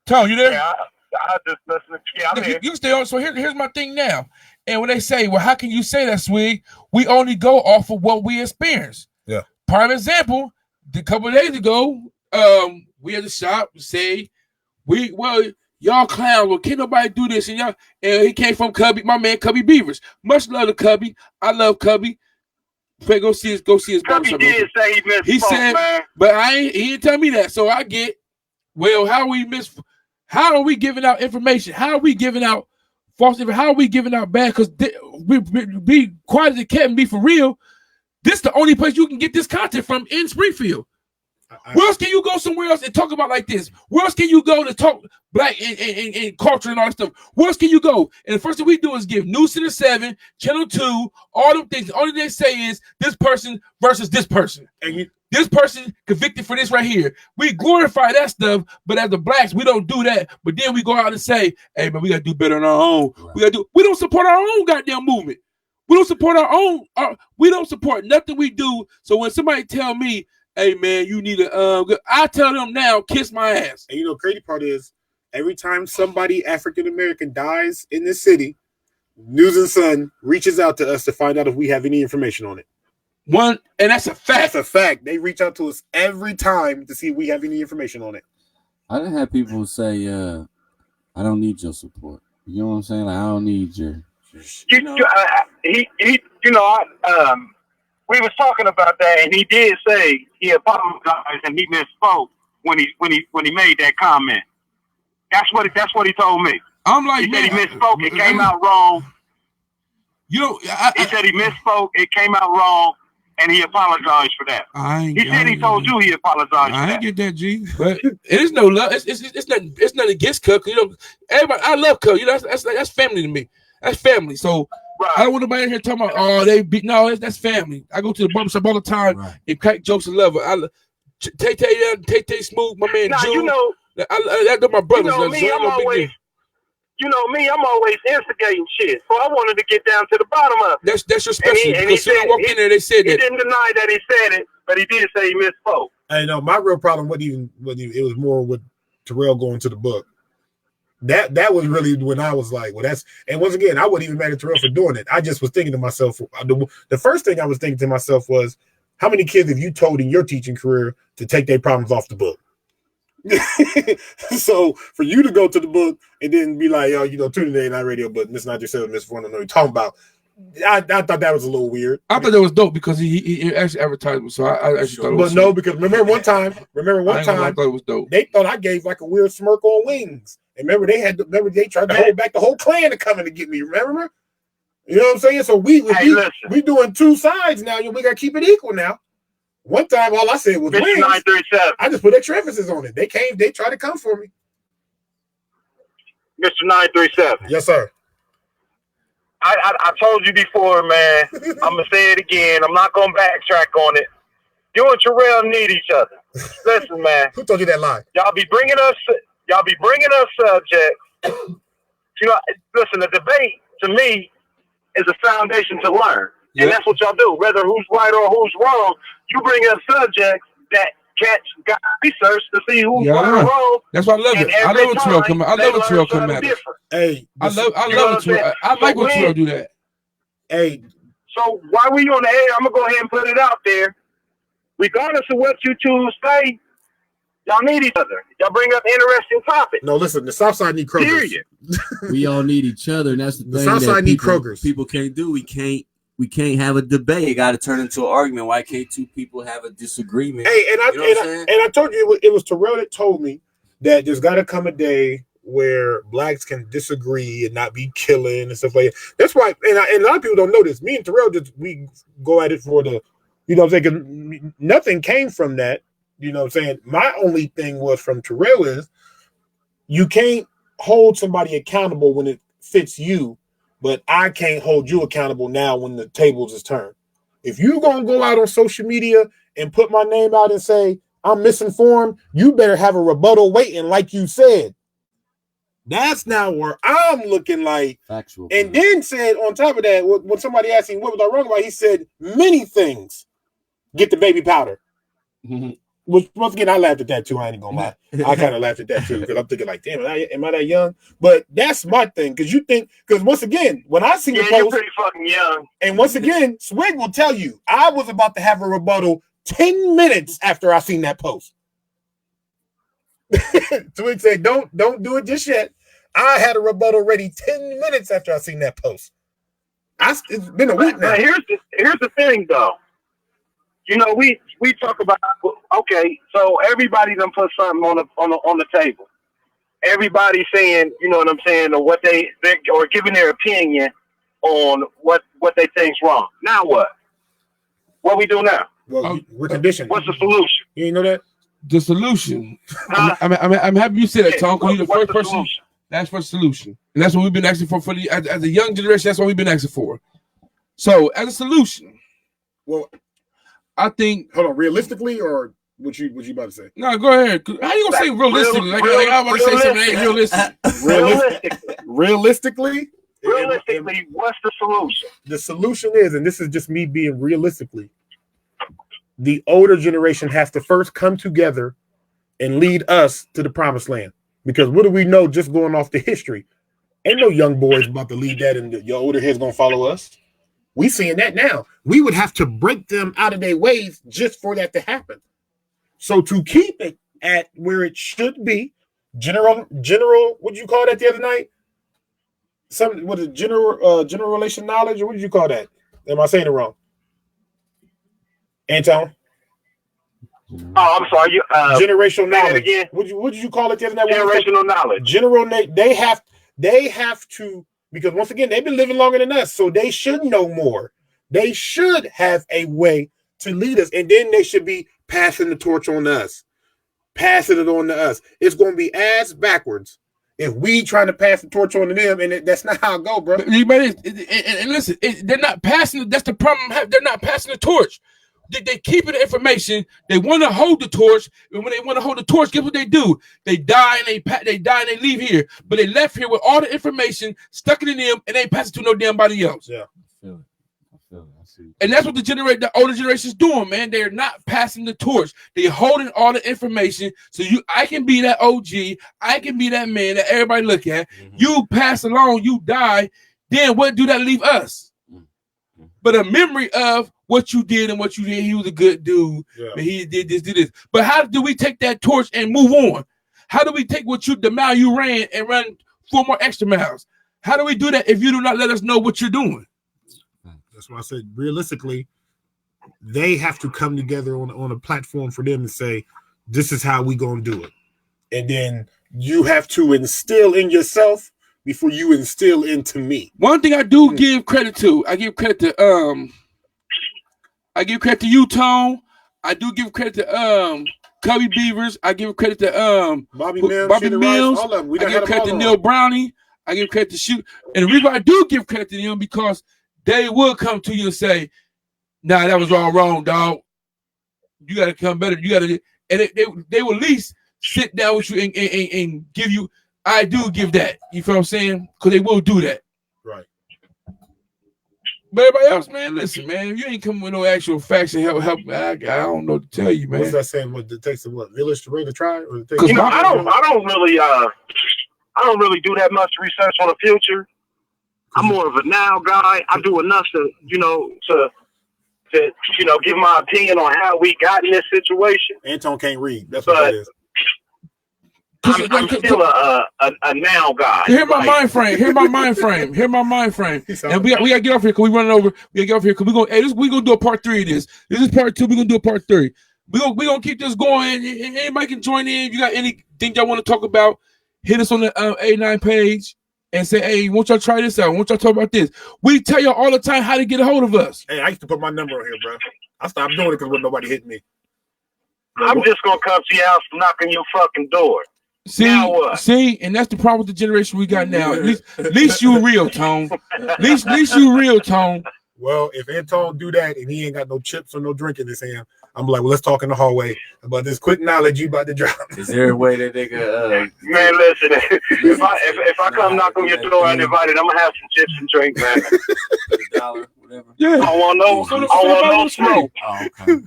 Tone, you there?
Yeah, I just listening. Yeah, I'm here.
You can stay on. So here's my thing now. And when they say, well, how can you say that, Swig? We only go off of what we experience.
Yeah.
Prime example, a couple of days ago, we had a shop say, y'all clown, well, can't nobody do this. And he came from Cubby, my man Cubby Beavers. Much love to Cubby. I love Cubby. Go see his
Cubby did say he missed.
He said, man. But he didn't tell me that. So I get, well, how are we giving out information? How are we giving out false information? How are we giving out bad? Because be quiet as it can be for real. This is the only place you can get this content from in Springfield. Where else can you go somewhere else and talk about like this? Where else can you go to talk black and culture and all that stuff? Where else can you go? And the first thing we do is give News Center 7, Channel 2, all them things. The only thing they say is this person versus this person. This person convicted for this right here. We glorify that stuff, but as the blacks, we don't do that. But then we go out and say, hey, man, we got to do better on our own. Right. We don't support our own goddamn movement. We don't support our own. We don't support nothing we do. So when somebody tell me, hey, man, you need to, I tell them now, kiss my ass.
And crazy part is, every time somebody African-American dies in this city, News and Sun reaches out to us to find out if we have any information on it.
And that's a fact.
That's a fact. They reach out to us every time to see if we have any information on it.
I didn't have people say, I don't need your support. You know what I'm saying? Like, I don't need your
we was talking about that, and he did say he apologized and he misspoke when he made that comment. That's what he told me.
I'm like,
he said he misspoke. It came out wrong. He said he misspoke. It came out wrong, and he apologized for that. He told you he apologized.
I ain't get that, G. But it is no love. It's nothing against Cook. Everybody. I love Cook. That's family to me. That's family. So right. I don't want nobody in here talking about that's family. I go to the barbershop all the time and crack jokes and love it. Tay Smooth, my man.
Nah,
June. They're my brothers.
I'm always instigating shit. So I wanted to get down to the bottom of it.
That's your specialty. Because when I walked in there, they said that.
He didn't deny that he said it, but he did say he misspoke.
I know my real problem wasn't even it was more with Terrell going to the book. That was really when I was like, well, that's, and once again, I wasn't even mad at Terrell for doing it. I just was thinking to myself, the first thing I was thinking to myself was, how many kids have you told in your teaching career to take their problems off the book? So for you to go to the book and then be like, tune in to A9 Radio, but Miss 937, Miss 4, I don't know what you're talking about. I thought that was a little weird.
I thought that was dope because he actually advertised me, so I actually thought it was.
But no, because remember one time, I
thought it was dope.
They thought I gave like a weird smirk on wings. And remember they tried to hold back the whole clan to come in to get me. Remember? You know what I'm saying? So we doing two sides now. We gotta keep it equal now. One time, all I said was wings.
937.
I just put extra emphasis on it. They came. They tried to come for me.
Mr. 937.
Yes, sir.
I told you before, man. I'm gonna say it again. I'm not gonna backtrack on it. You and Terrell need each other. Listen, man.
Who told you that lie?
Y'all be bringing us subjects. Listen, the debate to me is a foundation to learn. Yep. And that's what y'all do. Whether who's right or who's wrong, you bring up subjects that got research to see who's right or wrong.
That's why I love it. I love when Terrell come out. I love when Terrell come at it.
Hey,
I love Terrell. I like when Terrell do that.
Hey.
So while we on the air, I'm gonna go ahead and put it out there. Regardless of what you two say, y'all need each other. Y'all bring up interesting topics.
No, listen, the South Side need Kroger's.
Period.
We all need each other, and that's the thing.
South Side need Kroger's.
People can't do. We can't have a debate. It got to turn into an argument. Why can't two people have a disagreement?
Hey, and I told you it was Terrell that told me that there's got to come a day where blacks can disagree and not be killing and stuff like that. That's why, and a lot of people don't know this. Me and Terrell we go at it for the, you know what I'm saying? 'Cause nothing came from that. You know what I'm saying? My only thing was from Terrell is you can't hold somebody accountable when it fits you, but I can't hold you accountable now when the tables is turned. If you're going to go out on social media and put my name out and say I'm misinformed, you better have a rebuttal waiting, like you said. That's now where I'm looking like.
Factual.
And then said on top of that, when somebody asked him what was I wrong about, he said many things. Get the baby powder. Which, once again, I laughed at that too. I ain't gonna lie. I kind of laughed at that too because I'm thinking like, damn, am I that young? But that's my thing, because you think, because once again, when I see the post,
you're pretty fucking young.
and once again, Swig will tell you, I was about to have a rebuttal 10 minutes after I seen that post. Swig said, "Don't do it just yet." I had a rebuttal ready 10 minutes after I seen that post. It's been a week now.
But here's the thing, though. You know, we talk about, okay, so everybody done put something on the table. Everybody saying, you know what I'm saying, or what they or giving their opinion on what they think's wrong. Now what? What we do now?
Well, we're conditioned.
What's the solution?
You ain't know that?
The solution. I'm happy you said that, Tom. You're the first person. That's for the solution, and that's what we've been asking for as a young generation. That's what we've been asking for. So, as a solution,
well,
I think.
Hold on, realistically, or what you about to say?
No, go ahead. How you gonna say realistically? Like I want to say something that ain't realistic.
Realistically,
what's the solution?
The solution is, and this is just me being realistically, the older generation has to first come together and lead us to the promised land. Because what do we know just going off the history? Ain't no young boys about to lead that, and your older heads gonna follow us. We seeing that now. We would have to break them out of their ways just for that to happen. So to keep it at where it should be, general, what did you call that the other night? Some what is general relation knowledge, or what did you call that? Am I saying it wrong? Anton?
Oh, I'm sorry.
Generational knowledge.
Again.
What did you call it the other night?
Generational knowledge.
They have to, because once again, they've been living longer than us, so they should know more. They should have a way to lead us, and then they should be passing the torch on us, passing it on to us. It's going to be ass backwards if we trying to pass the torch on to them, and that's not how it go, bro.
And listen, they're not passing. That's the problem. They're not passing the torch. They keep the information. They want to hold the torch, and when they want to hold the torch, guess what they do? They die and they leave here. But they left here with all the information, stuck it in them, and they ain't pass it to no damn body else.
Yeah,
I feel it. I see.
And that's what the older generation's doing, man. They're not passing the torch. They're holding all the information. So I can be that OG. I can be that man that everybody look at. Mm-hmm. You pass along, you die. Then what do that leave us? Mm-hmm. But a memory of what you did and what you did. He was a good dude. Yeah. But he did this. But how do we take that torch and move on? How do we take the mile you ran and run 4 more extra miles? How do we do that if you do not let us know what you're doing?
That's why I said realistically, they have to come together on a platform for them to say, this is how we gonna do it. And then you have to instill in yourself before you instill into me.
One thing I do give credit to, I give credit to you, Tone. I do give credit to Cubby Beavers. I give credit to
Bobby
Mills.
All of them.
I give credit to Neil Brownie. I give credit to Shoot. And the reason I do give credit to them because they will come to you and say, "Nah, that was all wrong, dog. You got to come better. You got to," and they will at least sit down with you and give you. I do give that. You feel what I'm saying? Because they will do that.
Right.
But everybody else, man, listen, man. If you ain't coming with no actual facts and help, I don't know what to tell you, man.
What's that saying? What it takes a village to raise a tribe?
I don't really do that much research on the future. I'm more of a now guy. I do enough to give my opinion on how we got in this situation.
Anton can't read. That's what that is.
I'm still a now guy.
Hear my mind frame. Hear my mind frame. And we gotta get off here because we running over. We gotta get off here because we're gonna do a part 3 of this. This is part 2. We're gonna do a part 3. We're gonna keep this going. Anybody can join in. If you got anything y'all want to talk about, hit us on the A9 page and say, hey, won't y'all try this out? Won't y'all talk about this? We tell y'all all the time how to get a hold of us.
Hey, I used to put my number on here, bro. I stopped doing it because nobody hit me.
I'm just gonna come to your house and knock on your fucking door.
See, and that's the problem with the generation we got now. At least you real, Tone. At least you real, Tone.
Well, if Anton do that and he ain't got no chips or no drink in his hand, I'm like, well, let's talk in the hallway about this quick knowledge you about to drop.
Is there a way that they could?
Man, listen. If I come knock on your door uninvited, I'm gonna have some chips and drink, man.
$1, whatever.
Yeah.
I want no smoke.
Oh, okay.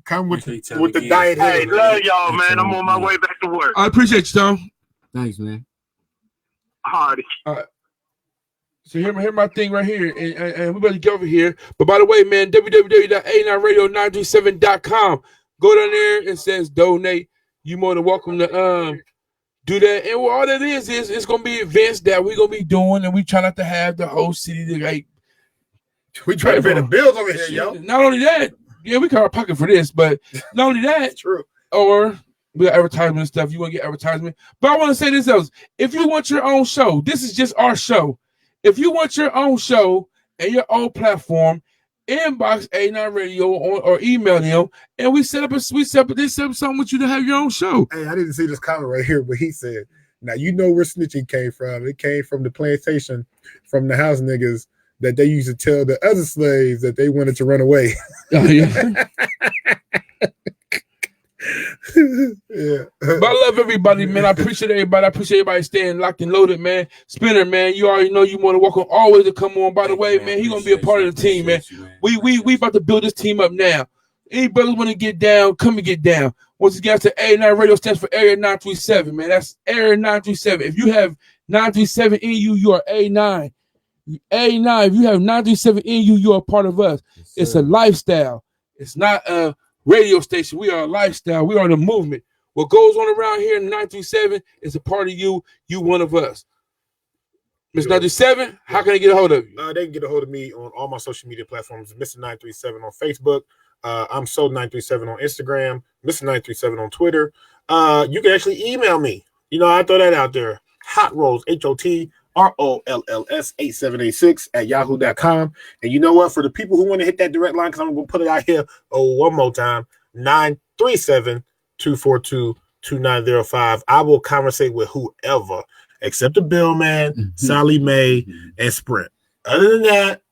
Come with
Appreciate you
the
again.
diet.
Hey,
Hitter,
love y'all, man. I'm on my way back to work.
I appreciate you, Tone.
Thanks, man.
Hardy.
So hear my thing right here, and we better get over here. But by the way, man, www.a9radio937.com. Go down there. It says donate. You more than welcome to do that. And all that is it's gonna be events that we're gonna be doing, and we try not to have the whole city to like.
We try to pay the bills over here, yo.
Not only that, yeah, we got our pocket for this, but not only that,
True.
or we got advertisement and stuff. You want to get advertisement, but I want to say this else. If you want your own show, this is just our show. If you want your own show and your own platform, inbox A9 Radio or email them, and we set up something with you to have your own show.
Hey, I didn't see this comment right here, but he said, now you know where snitching came from. It came from the plantation, from the house niggas that they used to tell the other slaves that they wanted to run away.
Oh, yeah.
Yeah.
But I love everybody, man. I appreciate everybody. I appreciate everybody staying locked and loaded, man. Spinner, man, you already know you want to welcome always to come on. By the way, man, he's gonna be a part of the team, man. We about to build this team up now. Any brothers want to get down, come and get down. Once again, to A9 Radio stands for Area 937, man. That's Area 937. If you have 937 in you, you are A9. A9, if you have 937 in you, you are part of us. Yes, it's a lifestyle. It's not a radio station. We are a lifestyle. We are the movement. What goes on around here in 937 is a part of you. You one of us. Mr. 937, how can they get a hold of you?
They can get a hold of me on all my social media platforms. Mr. 937 on Facebook. I'm So937 on Instagram. Mr. 937 on Twitter. You can actually email me. You know, I throw that out there. Hot Rolls, HOTROLLS 8786 at yahoo.com. And you know what? For the people who want to hit that direct line, because I'm going to put it out here one more time, 937-242-2905. I will conversate with whoever, except the Bill Man, Sally Mae, and Sprint. Other than that,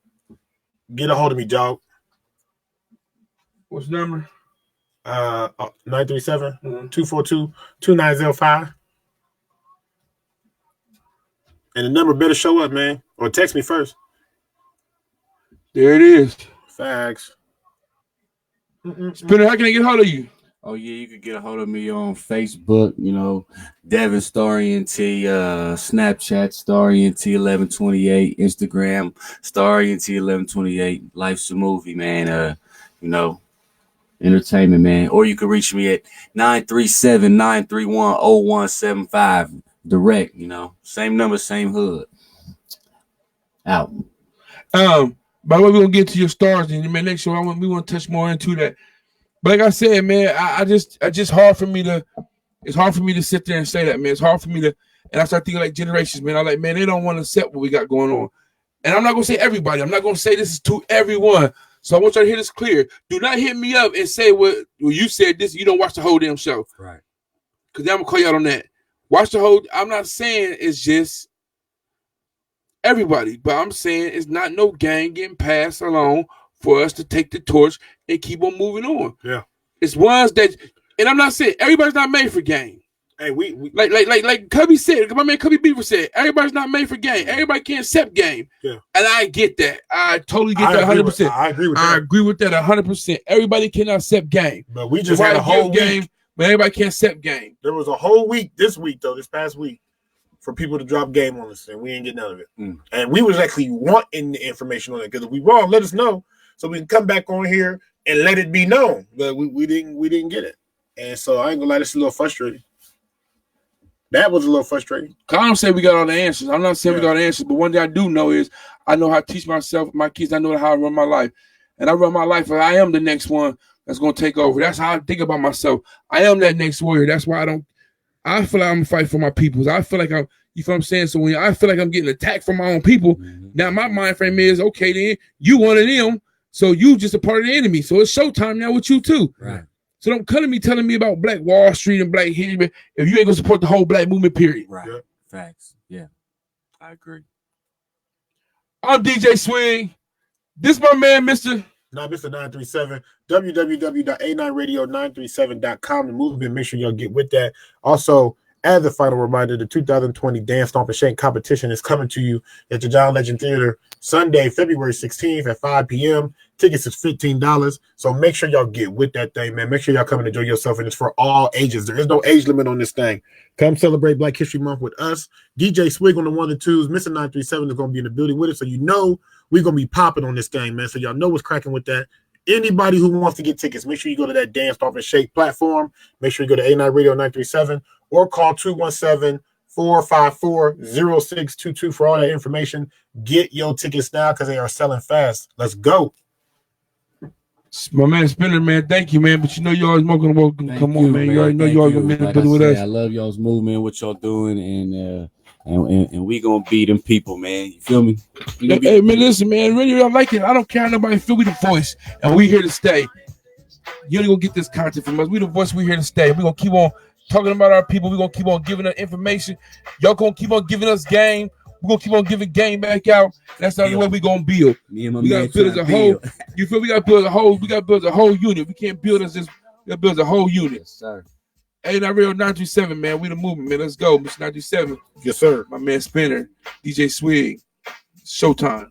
get a hold of me, dog.
What's the number?
937-242-2905. And the number better show up, man. Or text me first.
There it is.
Facts.
Spinner, how can I get a hold of you?
Oh, yeah, you can get a hold of me on Facebook, you know, Devin StarEnt, Snapchat, StarEnt1128, Instagram, StarEnt1128. Life's a movie, man. You know, entertainment, man. Or you can reach me at 937-931-0175. Direct, you know, same number, same hood. Out.
By the way, we're gonna get to your stars, and man, next show we want to touch more into that. But like I said, man, I just hard for me to. It's hard for me to sit there and say that, man. It's hard for me to, and I start thinking like generations, man. I'm like, man, they don't want to accept what we got going on, and I'm not gonna say everybody. I'm not gonna say this is to everyone. So I want y'all to hear this clear. Do not hit me up and say well, you said this. You don't watch the whole damn show,
right?
Because I'm gonna call you out on that. Watch the whole. I'm not saying it's just everybody, but I'm saying it's not no gang getting passed along for us to take the torch and keep on moving on.
Yeah,
it's ones that, and I'm not saying everybody's not made for gang.
Hey, we
like Cubby said, my man Cubby Beaver said, everybody's not made for gang. Everybody can't accept game.
Yeah,
and I get that. I totally get that 100%.
I agree with that.
I agree with that 100%. Everybody cannot accept game,
but we just had a whole
game. But everybody can't accept game.
There was a whole week this past week, for people to drop game on us, and we ain't get none of it. And we was actually wanting the information on it, because if we wrong, let us know so we can come back on here and let it be known. But we didn't get it, and so I ain't gonna lie, this is a little frustrating. That was a little frustrating.
I don't say we got all the answers. I'm not saying we got all the answers, but one thing I do know is I know how to teach myself, my kids. I know how to run my life, and I run my life. And I am the next one that's going to take over. That's how I think about myself. I am that next warrior. That's why I I feel like I'm fighting for my peoples. I feel like I'm, you feel what I'm saying? So when I feel like I'm getting attacked from my own people, now my mind frame is, okay, then you one of them, so you just a part of the enemy. So it's showtime now with you too.
Right.
So don't come to me telling me about Black Wall Street and Black History if you ain't gonna support the whole Black movement, period.
Right.
Yeah.
Facts. Yeah. I agree.
I'm DJ Swing. This my man, Mr.
Now, Mr. 937, www.a9radio937.com. The movement, make sure y'all get with that. Also, as a final reminder, the 2020 Dance Stomp and Shank competition is coming to you at the John Legend Theater Sunday, February 16th at 5 p.m. Tickets is $15. So make sure y'all get with that thing, man. Make sure y'all come and enjoy yourself. And it's for all ages. There is no age limit on this thing. Come celebrate Black History Month with us. DJ Swig on the 1 and 2s. Mr. 937 is going to be in the building with us. So you know we're going to be popping on this thing, man. So y'all know what's cracking with that. Anybody who wants to get tickets, make sure you go to that Dance Stomp and Shake platform. Make sure you go to A9 Radio 937 or call 217-454-0622 for all that information. Get your tickets now because they are selling fast. Let's go.
My man Spinner, man, thank you, man. But you know you always more gonna come on, man. You already know you always gonna be in the building with us.
I love y'all's movement, what y'all doing, and we gonna be them people, man. You feel me?
Hey, man, listen, man. Really, I like it. I don't care how nobody feel. We the voice, and we here to stay. You ain't gonna get this content from us. We the voice. We here to stay. We gonna keep on talking about our people. We gonna keep on giving us information. Y'all gonna keep on giving us game. We're gonna keep on giving game back out. That's the only way we gonna build. We gotta build as a whole. You feel we gotta build a whole, we gotta build a whole unit. We can't build as just, we gotta build a whole unit.
Yes, sir.
Hey, not real 937, man. We the movement, man. Let's go, Mr. 937.
Yes, sir.
My man Spinner, DJ Swig. Showtime.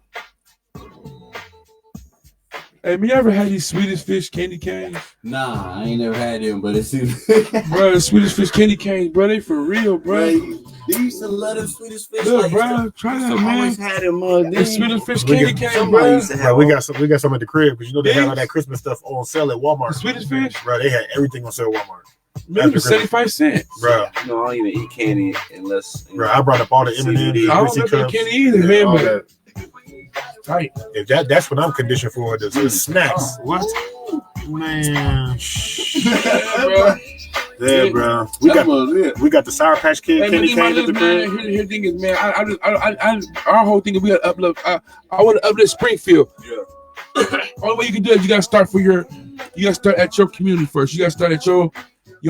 Hey, man, you ever had these Swedish Fish candy canes?
Nah, I ain't never had them, but it's
bro, the Swedish Fish candy canes, bro, they for real, bro.
They used to love them Swedish Fish.
Look, bro, try that, man.
Always had them.
The Swedish Fish candy canes, bro.
We got some at the crib because you know they had all that Christmas stuff on sale at Walmart.
The Swedish Fish,
bro, they had everything on sale at Walmart.
Maybe 75 cents,
bro.
No, I don't even eat candy unless.
Bro, I brought up all the M&M's.
I don't like candy either, man. But
right. If that's what I'm conditioned for, the snacks. What? Man. Yeah, bro. We got the Sour Patch Kid candy cane at the crib.
Here the thing is, man. Our whole thing is we got to uplift. I want to uplift Springfield. Yeah. Only way you can do it, you got to start at your community first. You got to start at your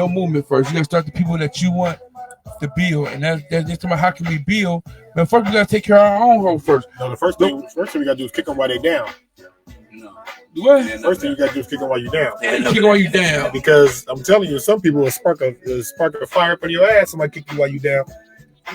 movement first. You got to start the people that you want to build, and that's just about how can we build. But first, we got to take care of our own home first.
No, the first thing we got to do is kick them while they down.
What?
First thing you got to do is kick them while you down.
Kick them while you down.
Because I'm telling you, some people will spark a fire up in your ass. Somebody kick you while you down.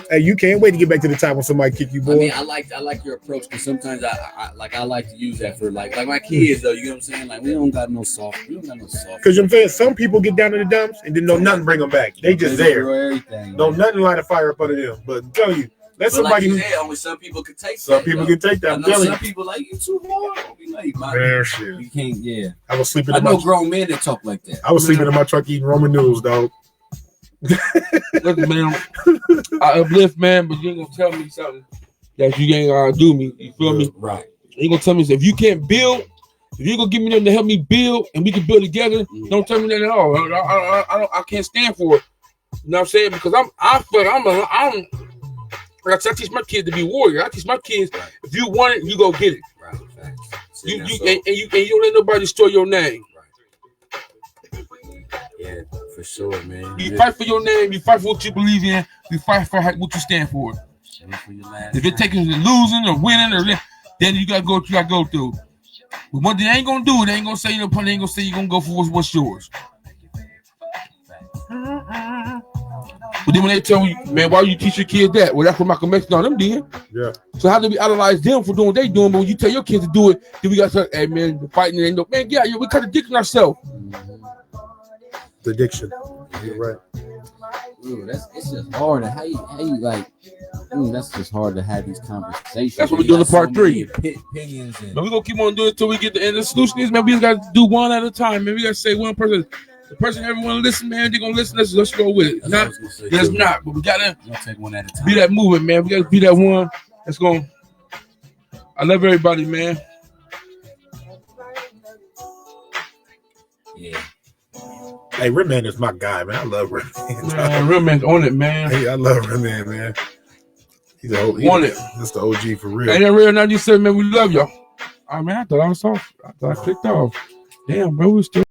Hey, you can't wait to get back to the top when somebody kick you, boy.
I mean, I like your approach because sometimes I like to use that for like my kids though. You know what I'm saying? Like we don't got no soft.
Because you know what I'm saying, some people get down to the dumps and then don't nothing bring them back. They just there. Don't nothing light a fire up under them. But I'm telling you, that's somebody
like only some people can take.
Some people can take that. I'm telling
some people like you too hard. Don't be like,
man, shit.
You can't. Yeah.
I was sleeping.
I know grown men that talk like that.
I was sleeping in my truck eating Roman noodles, dog.
Look, man, I uplift, man, but you ain't gonna tell me something that you ain't gonna do me. You feel me?
Right.
You ain't gonna tell me if you can't build, if you ain't gonna give me nothing to help me build and we can build together, don't tell me that at all. I can't stand for it. You know what I'm saying? Because I teach my kids to be warrior. I teach my kids if you want it, you go get it.
Right.
You don't let nobody destroy your name.
Yeah, for sure, man.
You fight for your name. You fight for what you believe in. You fight for what you stand for. If it takes losing or winning, then you gotta go. You gotta go through. But what they ain't gonna do, they ain't gonna say they ain't gonna say you're gonna go for what's yours. But then when they tell you, man, why you teach your kids that? Well, that's what Malcolm X on them did.
Yeah.
So how do we idolize them for doing what they doing? But when you tell your kids to do it, then we got to say, hey man, fighting ain't no man. Yeah, we contradicting ourselves.
The addiction. You're right.
Ooh, it's just hard. How you like? That's just hard to have these conversations.
That's what we're doing in part 3.
Opinions and...
But we're gonna keep on doing it until we get the end. The solution is, man, we just gotta do one at a time. Man, we gotta say one person. The person everyone listen, man, they're gonna listen. Let's go with it. Not, but we gotta
take one at a time.
Be that movement, man. We gotta be that one. Let's go. I love everybody, man.
Yeah.
Hey, Redman is my guy, man. I love Redman.
Man, real man's on it, man.
Hey, I love Redman, man. He's
On it.
That's the OG for real.
Ain't that real 97, man? We love y'all. I mean, I thought I was off. I thought I clicked off. Damn, bro, we still.